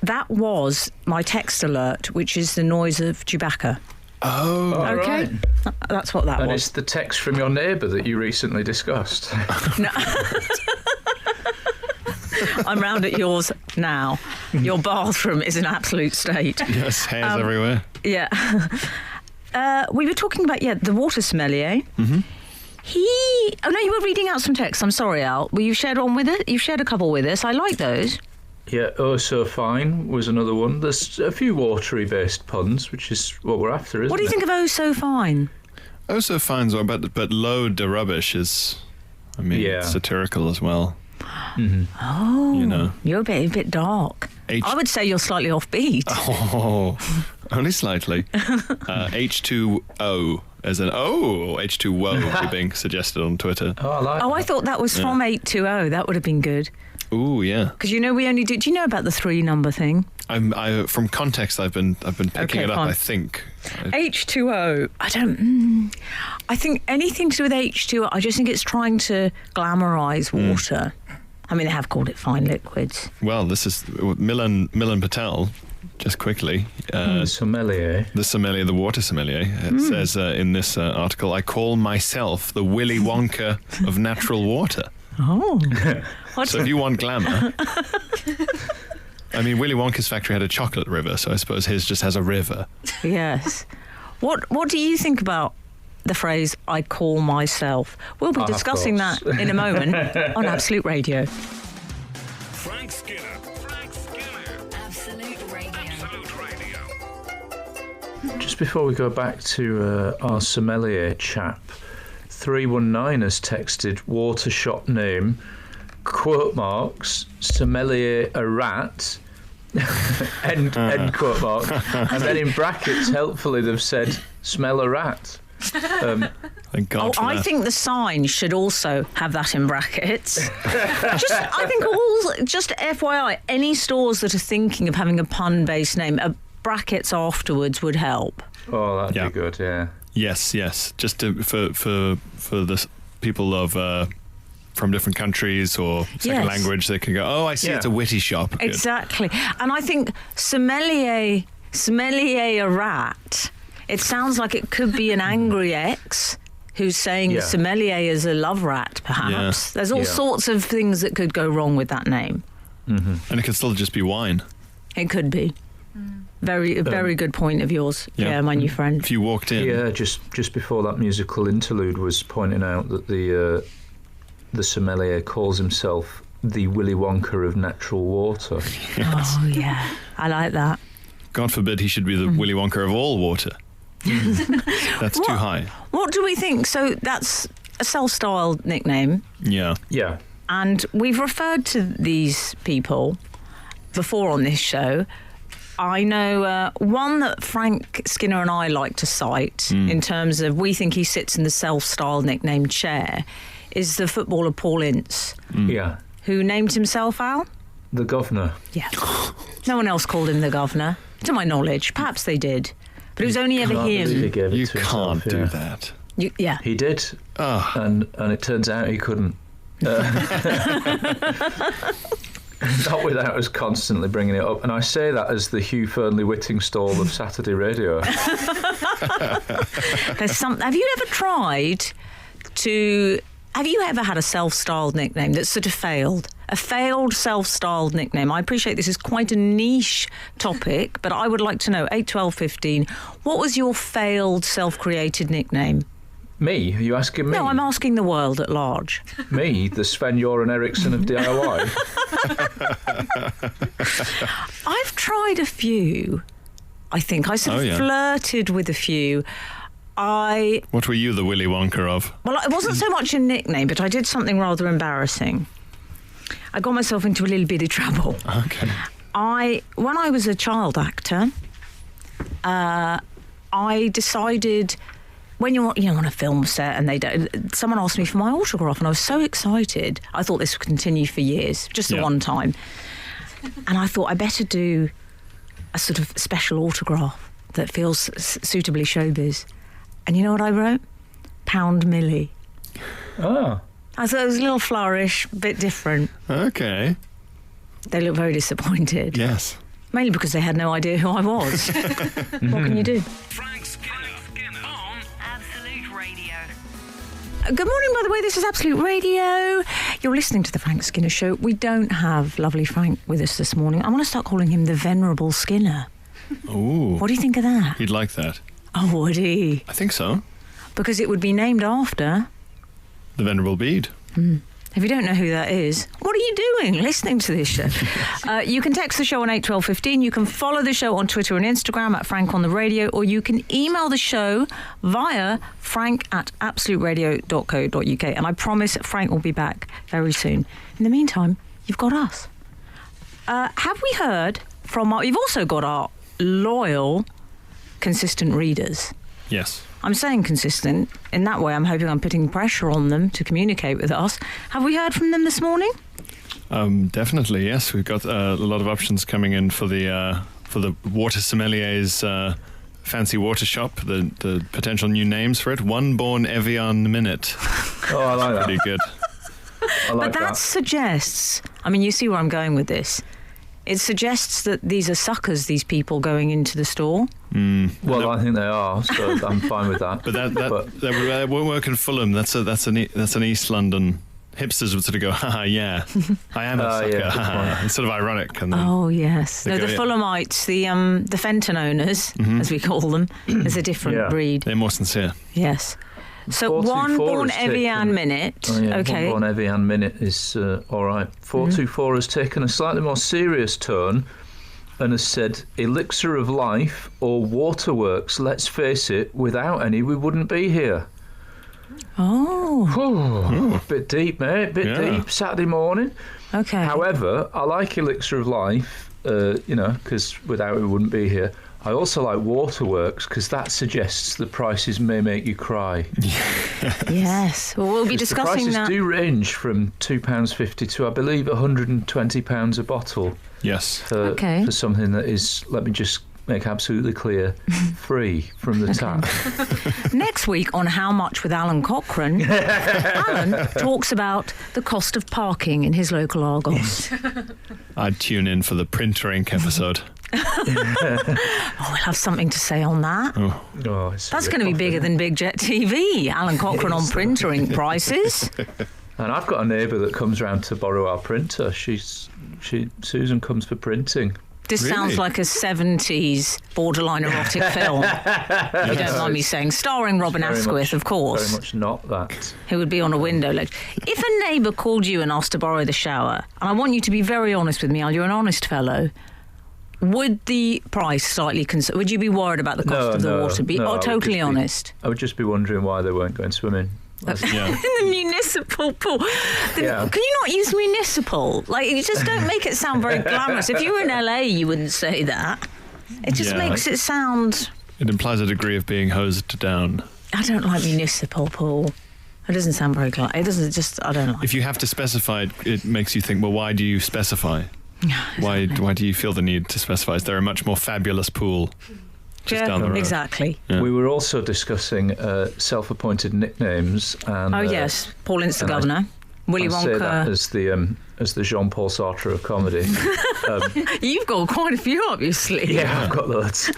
That was my text alert, which is the noise of Chewbacca. Oh. Okay? Right. That's what that And was. it's the text from your neighbour that you recently discussed. No. I'm round at yours now. Your bathroom is an absolute state. Yes, hairs everywhere. Yeah. We were talking about, the water sommelier. Mm-hmm. Oh, no, you were reading out some texts. I'm sorry, Al. Well, you shared one with us? You shared a couple with us. I like those. Yeah, Oh So Fine was another one. There's a few watery-based puns, which is what we're after, isn't it? What do you think of Oh So Fine? Oh, so fine's one, but low de rubbish is, satirical as well. Mm-hmm. Oh, you're a bit dark. I would say you're slightly offbeat. Oh, only slightly. H2O as an H2O being suggested on Twitter. Oh, I like that. I thought that was from 820. That would have been good. Ooh, yeah. Because we only do. Do you know about the 3-number thing? I from context, I've been picking it up. fine. I think H2O. I think anything to do with H2O. I just think it's trying to glamorise water. I mean, they have called it Fine Liquids. Well, this is Milan Patel. Just quickly, Sommelier. the sommelier, the water sommelier, says in this article, I call myself the Willy Wonka of natural water. Oh. So if you want glamour... I mean, Willy Wonka's factory had a chocolate river, so I suppose his just has a river. Yes. What do you think about the phrase, I call myself? We'll be discussing that in a moment on Absolute Radio. Frank Skinner. Frank Skinner. Absolute Radio. Absolute Radio. Just before we go back to our sommelier chap, 319 has texted water shop name, quote marks, sommelier a rat, End quote mark. And then in brackets, helpfully, they've said, smell a rat. Thank God for I that. think the sign should also have that in brackets. Just FYI, any stores that are thinking of having a pun-based name, brackets afterwards would help. Oh, that'd Yeah. be good, yeah. Yes. Just for the people of from different countries or second Yes. language, they can go, oh, I see, Yeah. it's a witty shop. Good. Exactly. And I think sommelier a rat, it sounds like it could be an angry ex who's saying Yeah. sommelier is a love rat, perhaps. Yeah. There's all Yeah. sorts of things that could go wrong with that name. And it can still just be wine. It could be. Very good point of yours, Yeah. my new friend. If you walked in, Yeah, just before that musical interlude was pointing out that the sommelier calls himself the Willy Wonka of natural water. Oh, yeah. I like that. God forbid he should be the Willy Wonka of all water. That's too high. What do we think? So that's a self-styled nickname, Yeah. Yeah. and we've referred to these people before on this show. I know one that Frank Skinner and I like to cite in terms of we think he sits in the self-styled nickname chair is the footballer Paul Ince, Yeah. who named himself Al. The governor. Yeah. No one else called him the governor, to my knowledge. Perhaps they did. But it was only ever Can't believe he him. gave it You to can't himself, do yeah. that. Yeah. He did, Oh, and it turns out he couldn't. Not without us constantly bringing it up. And I say that as the Hugh Fernley Whittingstall of Saturday radio. Have you ever tried to... Have you ever had a self-styled nickname that sort of failed? A failed self-styled nickname. I appreciate this is quite a niche topic, but I would like to know, 8, 12, 15, what was your failed self-created nickname? Me? Are you asking me? No, I'm asking the world at large. Me, the Sven-Göran Eriksson of DIY? I've tried a few, I think. I sort of flirted with a few. what were you the Willy Wonka of? Well, it wasn't so much a nickname, but I did something rather embarrassing. I got myself into a little bit of trouble. Okay. When I was a child actor, I decided when you're on a film set and someone asked me for my autograph, and I was so excited. I thought this would continue for years, just the one time. And I thought I better do a sort of special autograph that feels suitably showbiz. And you know what I wrote? Pound Millie. Oh. I thought it was a little flourish, a bit different. Okay. They looked very disappointed. Yes. Mainly because they had no idea who I was. What can you do? Frank Skinner on Absolute Radio. Good morning, by the way. This is Absolute Radio. You're listening to the Frank Skinner Show. We don't have lovely Frank with us this morning. I want to start calling him the Venerable Skinner. Ooh. What do you think of that? He'd like that. Oh, would he? I think so. Because it would be named after... The Venerable Bede. If you don't know who that is, what are you doing listening to this show? You can text the show on 8 12 15. You can follow the show on Twitter and Instagram at Frank on the Radio, or you can email the show via frank@absoluteradio.co.uk. And I promise Frank will be back very soon. In the meantime, you've got us. Have we heard from you've also got our loyal, consistent readers. Yes. I'm saying consistent. In that way, I'm hoping I'm putting pressure on them to communicate with us. Have we heard from them this morning? Definitely, yes. We've got a lot of options coming in for the water sommelier's fancy water shop. The potential new names for it: One Born Evian Minute. Oh, I like that. Pretty good. I like But that suggests, I mean, you see where I'm going with this. It suggests that these are suckers, these people going into the store. Well, I think they are, so I'm fine with that. But that won't work in Fulham. That's an East London. Hipsters would sort of go, haha, yeah, I am a sucker. yeah, good haha. point. It's sort of ironic. And then, Oh, yes. They No, go, the yeah. Fulhamites, the Fenton owners, as we call them, is a different Yeah. breed. they're more sincere. Yes. So 424 One Born has Evian taken- Minute. Oh, yeah, Okay. One Born Evian Minute is all right. 424 has taken a slightly more serious tone and has said, elixir of life or waterworks, let's face it, without any we wouldn't be here. Oh, Bit deep, mate, bit Yeah. deep, Saturday morning. okay. However, I like elixir of life because without it we wouldn't be here. I also like Waterworks because that suggests the prices may make you cry. Yes. Well, we'll be discussing the prices that. do range from £2.50 to, I believe, £120 a bottle. Yes. For something that is, let me just make absolutely clear, free from the tap. Next week on How Much with Alan Cochrane, Alan talks about the cost of parking in his local Argos. I'd tune in for the printer ink episode. We'll have something to say on that. That's going to be bigger than Big Jet TV. Alan Cochrane on printer ink prices. And I've got a neighbour that comes round to borrow our printer. Susan comes for printing. This sounds like a 70s borderline erotic film. If you don't mind me saying. Starring Robin Asquith, of course. Very much not that. Who would be on a window ledge. If a neighbour called you and asked to borrow the shower, and I want you to be very honest with me, Al, you're an honest fellow, would the price slightly would you be worried about the cost of the water? Totally honest. I would just be wondering why they weren't going swimming. In the municipal pool. Can you not use municipal? You just don't make it sound very glamorous. If you were in LA, you wouldn't say that. It just makes it sound... It implies a degree of being hosed down. I don't like municipal pool. It doesn't sound very glamorous. It doesn't I don't like If you have to specify it makes you think, well, why do you specify? Why do you feel the need to specify? Is there a much more fabulous pool just down the road? Exactly. Yeah. We were also discussing self-appointed nicknames. And, yes. Paul Ince the Governor. Willy Wonka. I say that as the Jean-Paul Sartre of comedy. You've got quite a few, obviously. Yeah, I've got loads.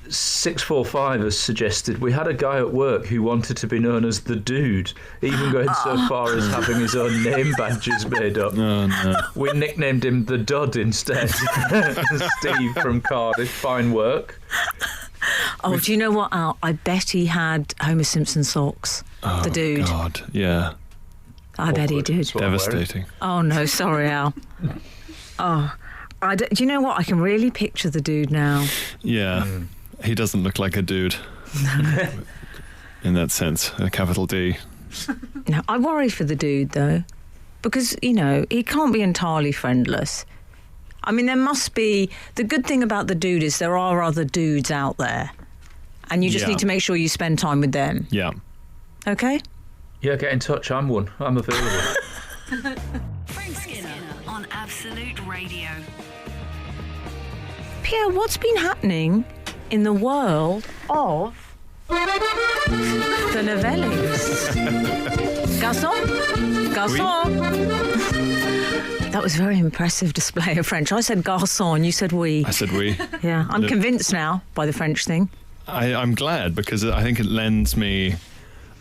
645 has suggested we had a guy at work who wanted to be known as the Dude, even going so far as having his own name badges made up. Oh, no. We nicknamed him the Dud instead. Steve from Cardiff, fine work. Oh, do you know what, Al? I bet he had Homer Simpson socks. Oh, the Dude. God, yeah. I bet he did. Devastating. Oh, no, sorry, Al. Oh, do you know what? I can really picture the Dude now. Yeah. He doesn't look like a dude. In that sense, a capital D. No, I worry for the Dude, though, because, he can't be entirely friendless. I mean, there must be... The good thing about the Dude is there are other dudes out there, and you just need to make sure you spend time with them. Yeah. Okay? Yeah, get in touch. I'm one. I'm available. Frank Skinner on Absolute Radio. Pierre, what's been happening in the world of the Novellies? Garçon? That was a very impressive display of French. I said garçon, you said oui. I said oui. Yeah, I'm convinced now by the French thing. I'm glad, because I think it lends me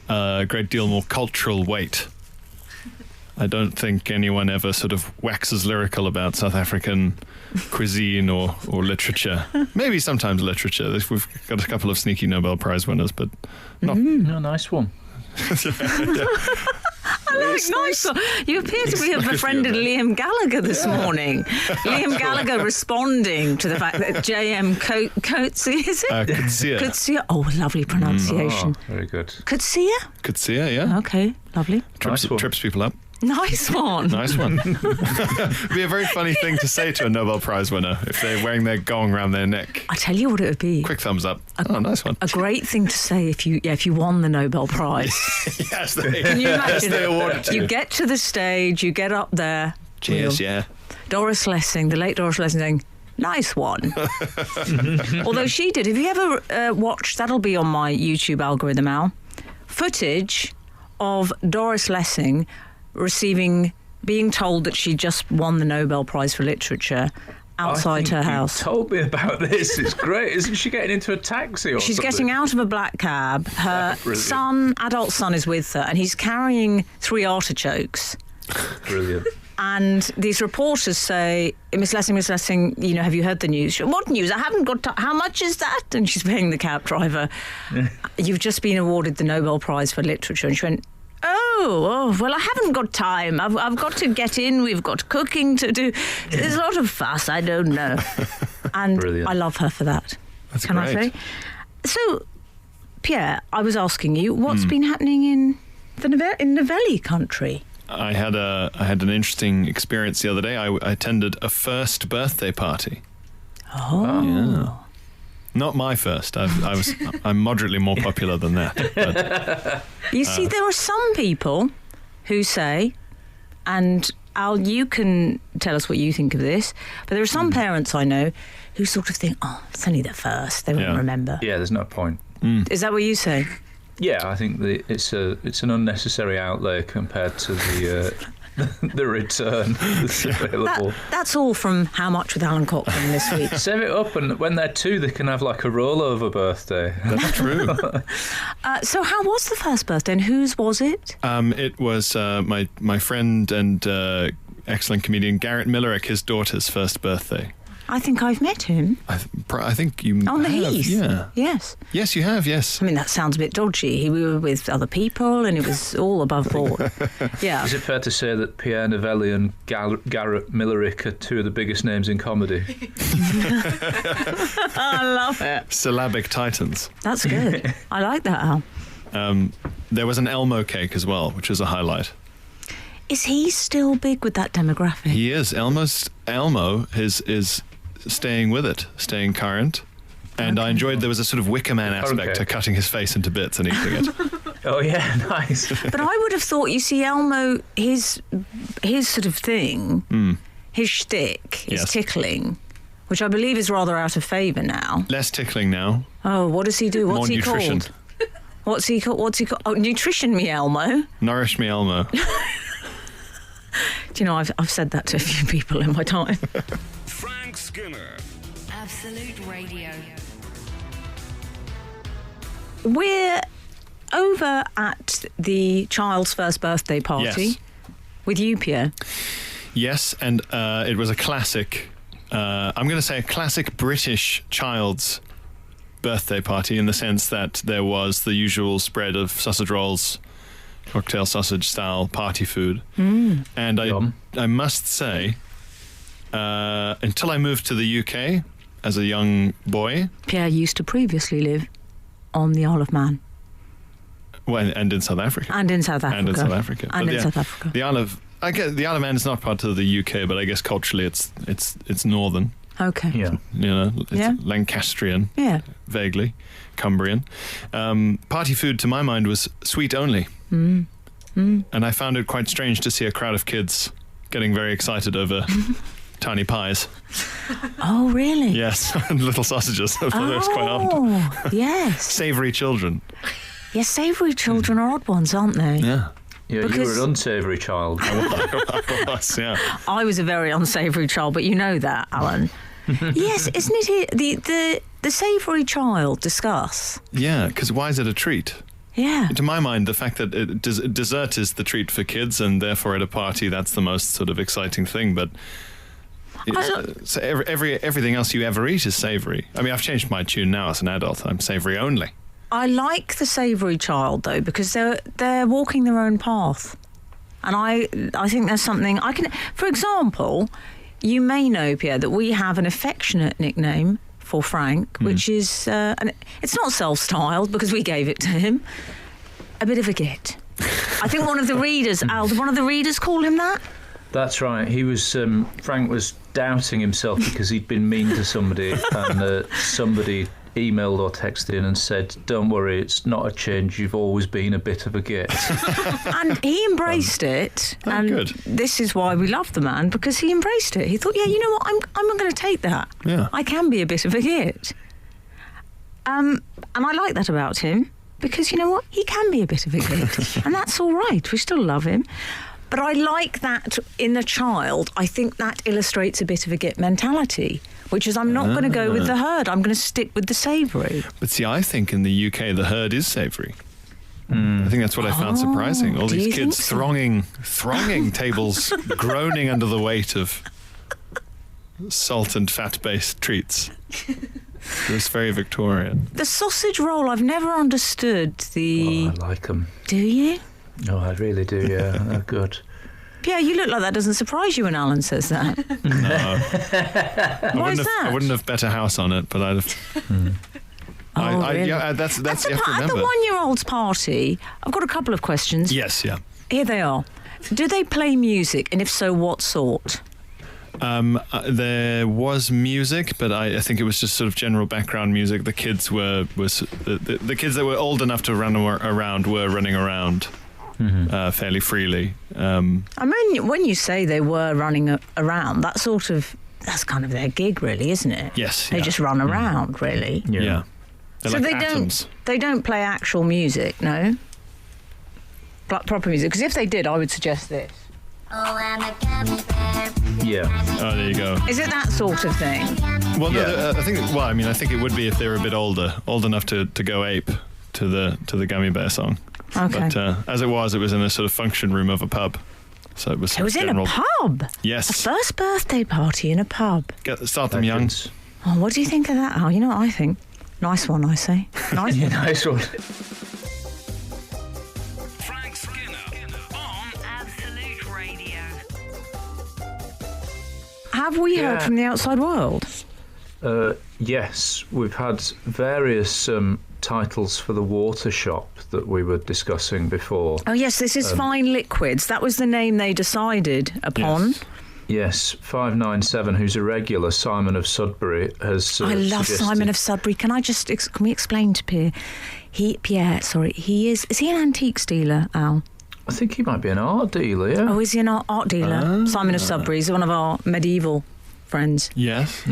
a great deal more cultural weight. I don't think anyone ever sort of waxes lyrical about South African cuisine or literature. Maybe sometimes literature. We've got a couple of sneaky Nobel Prize winners, but not... No, nice one. I like nice one. You appear to have befriended Liam Gallagher this morning. Liam Gallagher responding to the fact that J.M. Coetzee, is it? Coetzee. Oh, lovely pronunciation. Very good. Coetzee? Coetzee, yeah. Okay, lovely. Trips people up. Nice one. Nice one. It'd be a very funny thing to say to a Nobel Prize winner if they're wearing their gong around their neck. I tell you what it would be. Quick thumbs up. Nice one. A great thing to say if you won the Nobel Prize. Yes, Can you imagine? they awarded you. You get to the stage, you get up there. Cheers, yeah. Doris Lessing, the late Doris Lessing, saying, nice one. Although she did. Have you ever watched, that'll be on my YouTube algorithm, Al, footage of Doris Lessing being told that she just won the Nobel Prize for Literature outside her house. You told me about this. It's great. Isn't she getting into a taxi or She's something? getting out of a black cab. Her adult son is with her, and he's carrying 3 artichokes. Brilliant. And these reporters say, Miss Lessing, have you heard the news? What news? I haven't got time. How much is that? And she's paying the cab driver. You've just been awarded the Nobel Prize for Literature. And she went, Oh, well, I haven't got time. I've got to get in. We've got cooking to do. There's a lot of fuss. I don't know. And Brilliant. I love her for that. That's Can great. I say? So, Pierre, I was asking you, what's been happening in Novellie country? I had an interesting experience the other day. I attended a first birthday party. Oh. Yeah. Not my first. I'm moderately more popular than that. But, You see, there are some people who say, and Al, you can tell us what you think of this, but there are some parents I know who sort of think, oh, it's only the first. They won't remember. Yeah, there's no point. Is that what you say? Yeah, I think it's an unnecessary outlay compared to the the return that's available. That's all from How Much with Alan Cochrane this week. Save it up, and when they're 2, they can have like a rollover birthday. that's true. So how was the first birthday and whose was it? It was my friend and excellent comedian Garrett Millerick, his daughter's first birthday. I think I've met him. I think you On the have, Heath? Yeah. Yes. Yes, you have, yes. I mean, that sounds a bit dodgy. We were with other people and it was all above board. Yeah. Is it fair to say that Pierre Novellie and Garrett Millerick are 2 of the biggest names in comedy? I love it. Syllabic titans. That's good. I like that, Al. There was an Elmo cake as well, which is a highlight. Is he still big with that demographic? He is. Elmo is staying with it, staying current. And I enjoyed there was a sort of Wicker Man aspect to cutting his face into bits and eating it. Oh, yeah, nice. But I would have thought, you see, Elmo, his sort of thing, his shtick is tickling, which I believe is rather out of favour now. Less tickling now. Oh, what does he do? What's More he nutrition. called? What's he called? Oh, Nutrition Me Elmo. Nourish me, Elmo. Do you know, I've said that to a few people in my time. Frank Skinner. Absolute Radio. We're over at the child's first birthday party Yes. with you, Pierre. Yes, and it was a classic, I'm going to say a classic British child's birthday party in the sense that there was the usual spread of sausage rolls, cocktail sausage style party food. And I must say, until I moved to the UK as a young boy. Pierre used to previously live on the Isle of Man. Well, and in South Africa. And in South Africa. And in South Africa. And But in South Africa. The Isle of Man is not part of the UK, but I guess culturally it's northern. Okay. Yeah. You know, it's Yeah. Lancastrian, Yeah. vaguely, Cumbrian. Party food, to my mind, was sweet only. And I found it quite strange to see a crowd of kids getting very excited over tiny pies. Oh, really? Yes, and little sausages. I thought that was quite odd. Oh, yes. Savoury children. Yes, savoury children are odd ones, aren't they? Yeah. Yeah, Because- you were an unsavoury child. I was, yeah. I was a very unsavoury child, but you know that, Alan. Yes, isn't it? The savoury child, discuss. Yeah, because why is it a treat? Yeah. To my mind, the fact that dessert is the treat for kids, and therefore at a party, that's the most sort of exciting thing. But so everything else you ever eat is savoury. I mean, I've changed my tune now as an adult. I'm savoury only. I like the savoury child, though, because they're walking their own path. And I think there's something I can... For example, you may know, Pierre, that we have an affectionate nickname for Frank, which is... and it's not self-styled, because we gave it to him. A bit of a git. I think one of the readers, Al, did one of the readers call him that? That's right. He was Frank was doubting himself because he'd been mean to somebody, and somebody emailed or texted in and said, "Don't worry, it's not a change. You've always been a bit of a git." And he embraced it. Oh, And good. this is why we love the man, because he embraced it. He thought, yeah, you know what, I'm not going to take that. Yeah. I can be a bit of a git. And I like that about him, because you know what, he can be a bit of a git. And that's all right. We still love him. But I like that in a child. I think that illustrates a bit of a git mentality, which is I'm not going to go with the herd. I'm going to stick with the savoury. But see, I think in the UK, the herd is savoury. I think that's what I found surprising. All do you these think kids so? thronging tables, groaning under the weight of salt and fat-based treats. It was very Victorian. The sausage roll, I've never understood the... Oh, I like them. Do you? Oh, I really do. Yeah, they're good. Pierre, you look like that doesn't surprise you when Alan says that. No. Why is that? I wouldn't have bet a house on it, but I'd have... Oh, really? Yeah, that's you have to At remember. the 1-year-old's party, I've got a couple of questions. Yes, yeah. Here they are. Do they play music, and if so, what sort? There was music, but I think it was just sort of general background music. The kids the kids that were old enough to run around were running around fairly freely. I mean, when you say they were running around, that's kind of their gig, really, isn't it? Yes, they just run around, really. Yeah. They're So like they atoms. don't play actual music, no? Like proper music. Because if they did, I would suggest this. Oh, I'm a gummy bear. Yeah. Oh, there you go. Is it that sort of thing? Well, Yeah. no, I think. Well, I mean, I think it would be if they were a bit old enough to go ape to the Gummy Bear song. Okay. But as it was in a sort of function room of a pub. So it was. It was in a pub. A Yes. first birthday party in a pub. Start them young. Legends. Oh, what do you think of that? Oh, you know what I think? Nice one, I say. Nice Yeah, one. nice one. Frank Skinner on Absolute Radio. Have we heard Yeah. from the outside world? Yes, we've had various titles for the water shop that we were discussing before. Oh, yes, this is Fine Liquids. That was the name they decided upon. Yes. Yes, 597, who's a regular, Simon of Sudbury, has I love suggested- Simon of Sudbury. Can I just can we explain to Pierre? He is he an antiques dealer, Al? I think he might be an art dealer, yeah. Oh, is he an art dealer? Simon of Sudbury is one of our medieval friends. Yes.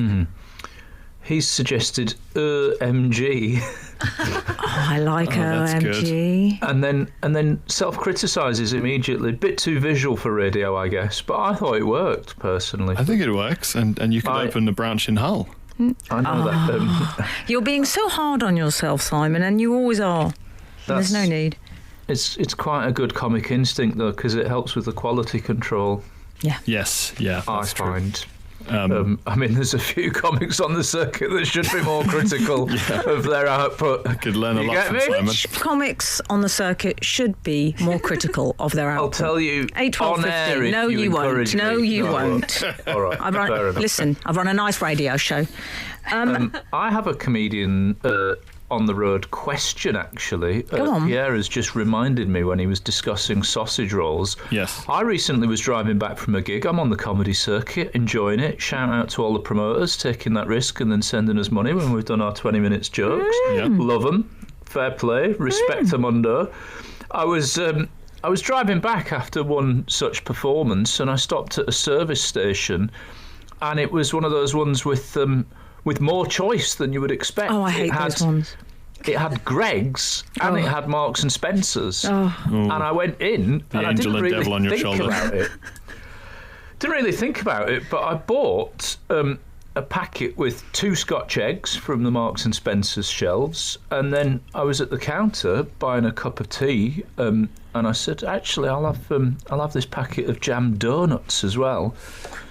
He's suggested MG Oh, I like that's OMG. and then self-criticises immediately. Bit too visual for radio, I guess, but I thought it worked, personally. I think it works, and you could I- open a branch in Hull. I know that You're being so hard on yourself, Simon, and you always are. There's no need. it's quite a good comic instinct, though, because it helps with the quality control, Yes. Yeah. I That's true. find. I mean, there's a few comics on the circuit that should be more critical of their output. Could learn a You lot get from me? Simon. Which comics on the circuit should be more critical of their I'll output? tell you 8, 12, on air 15. if No, you won't. encourage No, me. you No, I won't. All right, fair enough. Listen, I've run a nice radio show. I have a comedian on the road question, actually. Go on. Pierre has just reminded me when he was discussing sausage rolls. Yes. I recently was driving back from a gig. I'm on the comedy circuit, enjoying it. Shout out to all the promoters taking that risk and then sending us money when we've done our 20 minutes jokes. Yeah. Love them. Fair play. Respect them under. I was driving back after one such performance, and I stopped at a service station, and it was one of those ones with more choice than you would expect. Oh, I hate those ones. It had Greggs and it had Marks and Spencer's, and I went in The and I angel didn't and really devil on your think shoulder. about it. Didn't really think about it, but I bought a packet with 2 Scotch eggs from the Marks and Spencer's shelves, and then I was at the counter buying a cup of tea, and I said, actually, I'll have this packet of jam donuts as well.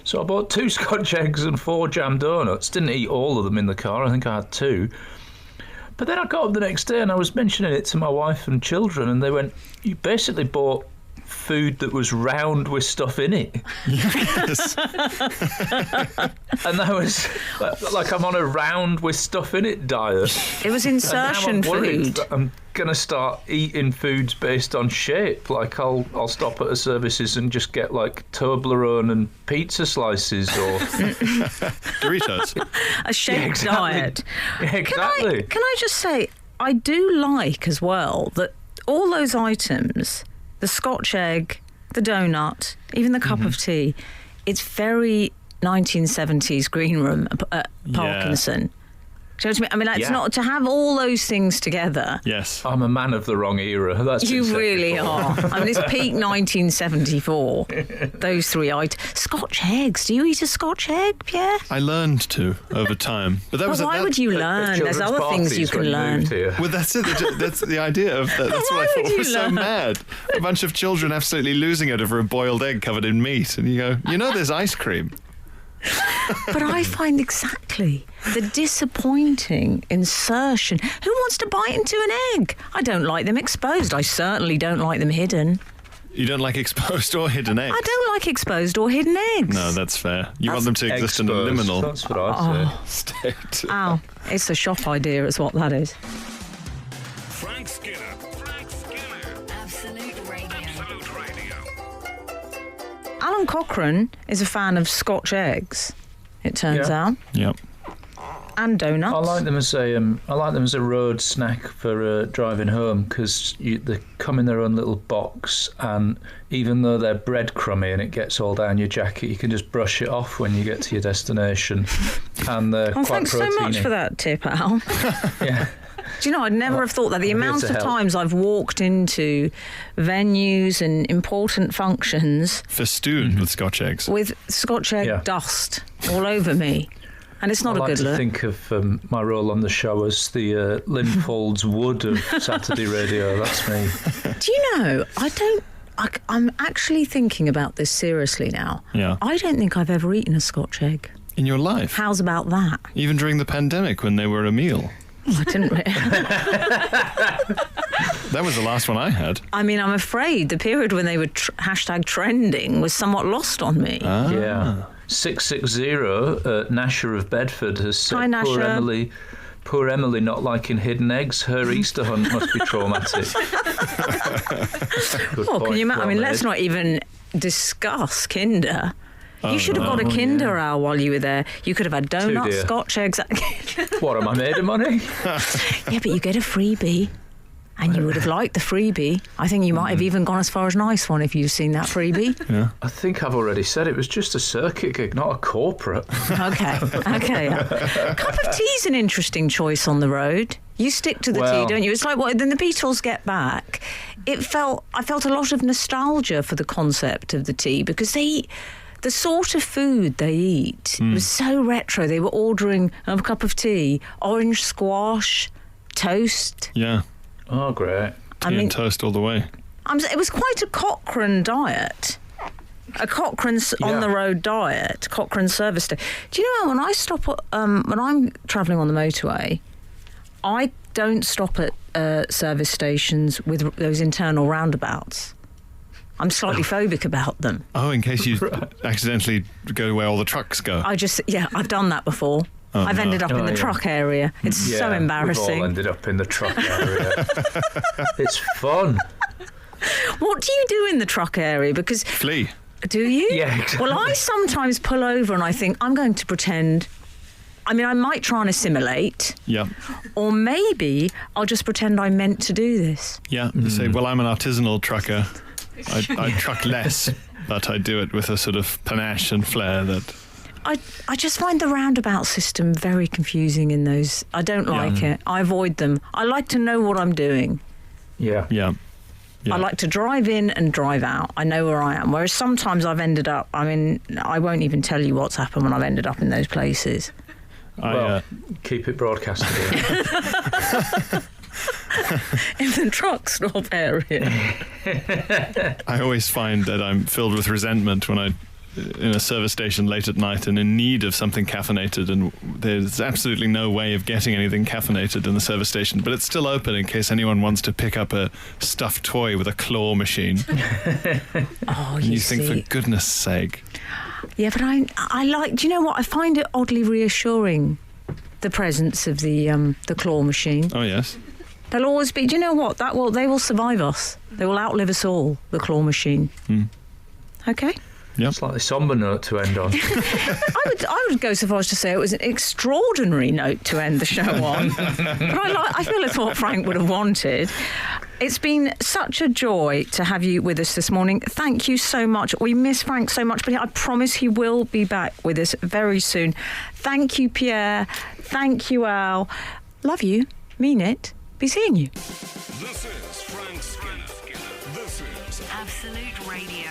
So I bought 2 Scotch eggs and 4 jam donuts. Didn't eat all of them in the car. I think I had 2. But then I got up the next day and I was mentioning it to my wife and children, and they went, "You basically bought food that was round with stuff in it." Yes. And that was like I'm on a round with stuff in it diet. It was And insertion now I'm worried food. that I'm going to start eating foods based on shape. Like I'll stop at a services and just get like Toblerone and pizza slices or... Doritos. A shaped exactly. diet. Yeah, exactly. Can I just say, I do like as well that all those items, the Scotch egg, the donut, even the cup of tea, it's very 1970s green room at Parkinson. Do you know what I mean? I mean, it's Yeah. not to have all those things together. Yes. I'm a man of the wrong era. That's been You said really before. are. I mean, it's peak 1974. Those 3 items. Scotch eggs. Do you eat a Scotch egg, Pierre? I learned to over time, but that was Why would you learn? There's Children's other things you parties can when learn. moved here. Well, that's it. That's the idea of that. That's Why what I would thought you was so learn? mad. A bunch of children absolutely losing it over a boiled egg covered in meat, and you go, there's ice cream. But I find exactly the disappointing insertion. Who wants to bite into an egg? I don't like them exposed. I certainly don't like them hidden. You don't like exposed or hidden eggs? I don't like exposed or hidden eggs. No, that's fair. You want them to exist in a Exposed. liminal That's what I say. state. Ow, it's a shop idea, is what that is. Frank Skinner. Frank Skinner. Absolute Radio. Absolute Radio. Alan Cochrane is a fan of Scotch eggs, it turns out, Yep. and donuts. I like them as a road snack for driving home because they come in their own little box, and even though they're breadcrumby and it gets all down your jacket, you can just brush it off when you get to your destination. And they're quite thanks proteiny. so much for that tip, Al. Yeah. Do you know, I'd never have thought that. The I'm here amount to of help. times I've walked into venues and important functions Festooned with Scotch eggs. with Scotch egg Yeah. dust all over me. And it's not I a like good to look. think of my role on the show as the Lynn Folds Wood of Saturday radio. That's me. Do you know, I'm actually thinking about this seriously now. Yeah. I don't think I've ever eaten a Scotch egg. In your life. How's about that? Even during the pandemic when they were a meal. Oh, I didn't really. That was the last one I had. I mean, I'm afraid the period when they were hashtag trending was somewhat lost on me. Ah. Yeah. 660, Nasher of Bedford has said, Hi, Nasher. Poor Emily not liking hidden eggs. Her Easter hunt must be traumatic. Good Oh, point, can you imagine? I well mean, let's made. not even discuss Kinder. You should have no. got a Kinder Owl while you were there. You could have had donuts, dear. Scotch eggs. What, am I made of money? Yeah, but you get a freebie. And you would have liked the freebie. I think you might have even gone as far as nice one if you'd seen that freebie. Yeah. I think I've already said it was just a circuit gig, not a corporate. Okay. Cup of tea's an interesting choice on the road. You stick to the Well- tea, don't you? It's like when the Beatles get back. I felt a lot of nostalgia for the concept of the tea because the sort of food they eat was so retro. They were ordering a cup of tea, orange squash, toast. Yeah. Oh, great. Tea and toast all the way. It was quite a Cochrane diet. A Cochrane's on the road diet, Cochrane service day. Do you know when I stop at, when I'm travelling on the motorway, I don't stop at service stations with those internal roundabouts. I'm slightly phobic about them. Oh, in case you accidentally go where all the trucks go. I've done that before. I've ended up in the truck area. It's so embarrassing. We've all ended up in the truck area. It's fun. What do you do in the truck area? Because Flee. do you? Yeah, exactly. Well, I sometimes pull over and I think I'm going to pretend. I mean, I might try and assimilate, Yeah. or maybe I'll just pretend I meant to do this. Yeah. You say, well, I'm an artisanal trucker. I truck less, but I do it with a sort of panache and flair that... I just find the roundabout system very confusing in those. I don't like it. I avoid them. I like to know what I'm doing. Yeah. Yeah. I like to drive in and drive out. I know where I am. Whereas sometimes I've ended up, I mean, I won't even tell you what's happened when I've ended up in those places. Well, keep it broadcasted. In the truck stop area. I always find that I'm filled with resentment when I'm in a service station late at night and in need of something caffeinated, and there's absolutely no way of getting anything caffeinated in the service station, but it's still open in case anyone wants to pick up a stuffed toy with a claw machine. Oh, And you think, for goodness sake. Yeah, but I like. Do you know what? I find it oddly reassuring, the presence of the claw machine. Oh, yes. They'll always be. Do you know what? They will survive us. They will outlive us all. The claw machine. Okay. Yep. It's like a somber note to end on. I would go so far as to say it was an extraordinary note to end the show on. But I feel it's what Frank would have wanted. It's been such a joy to have you with us this morning. Thank you so much. We miss Frank so much, but I promise he will be back with us very soon. Thank you, Pierre. Thank you, Al. Love you. Mean it. Be seeing you. This is Frank Skinner. This is Absolute Radio.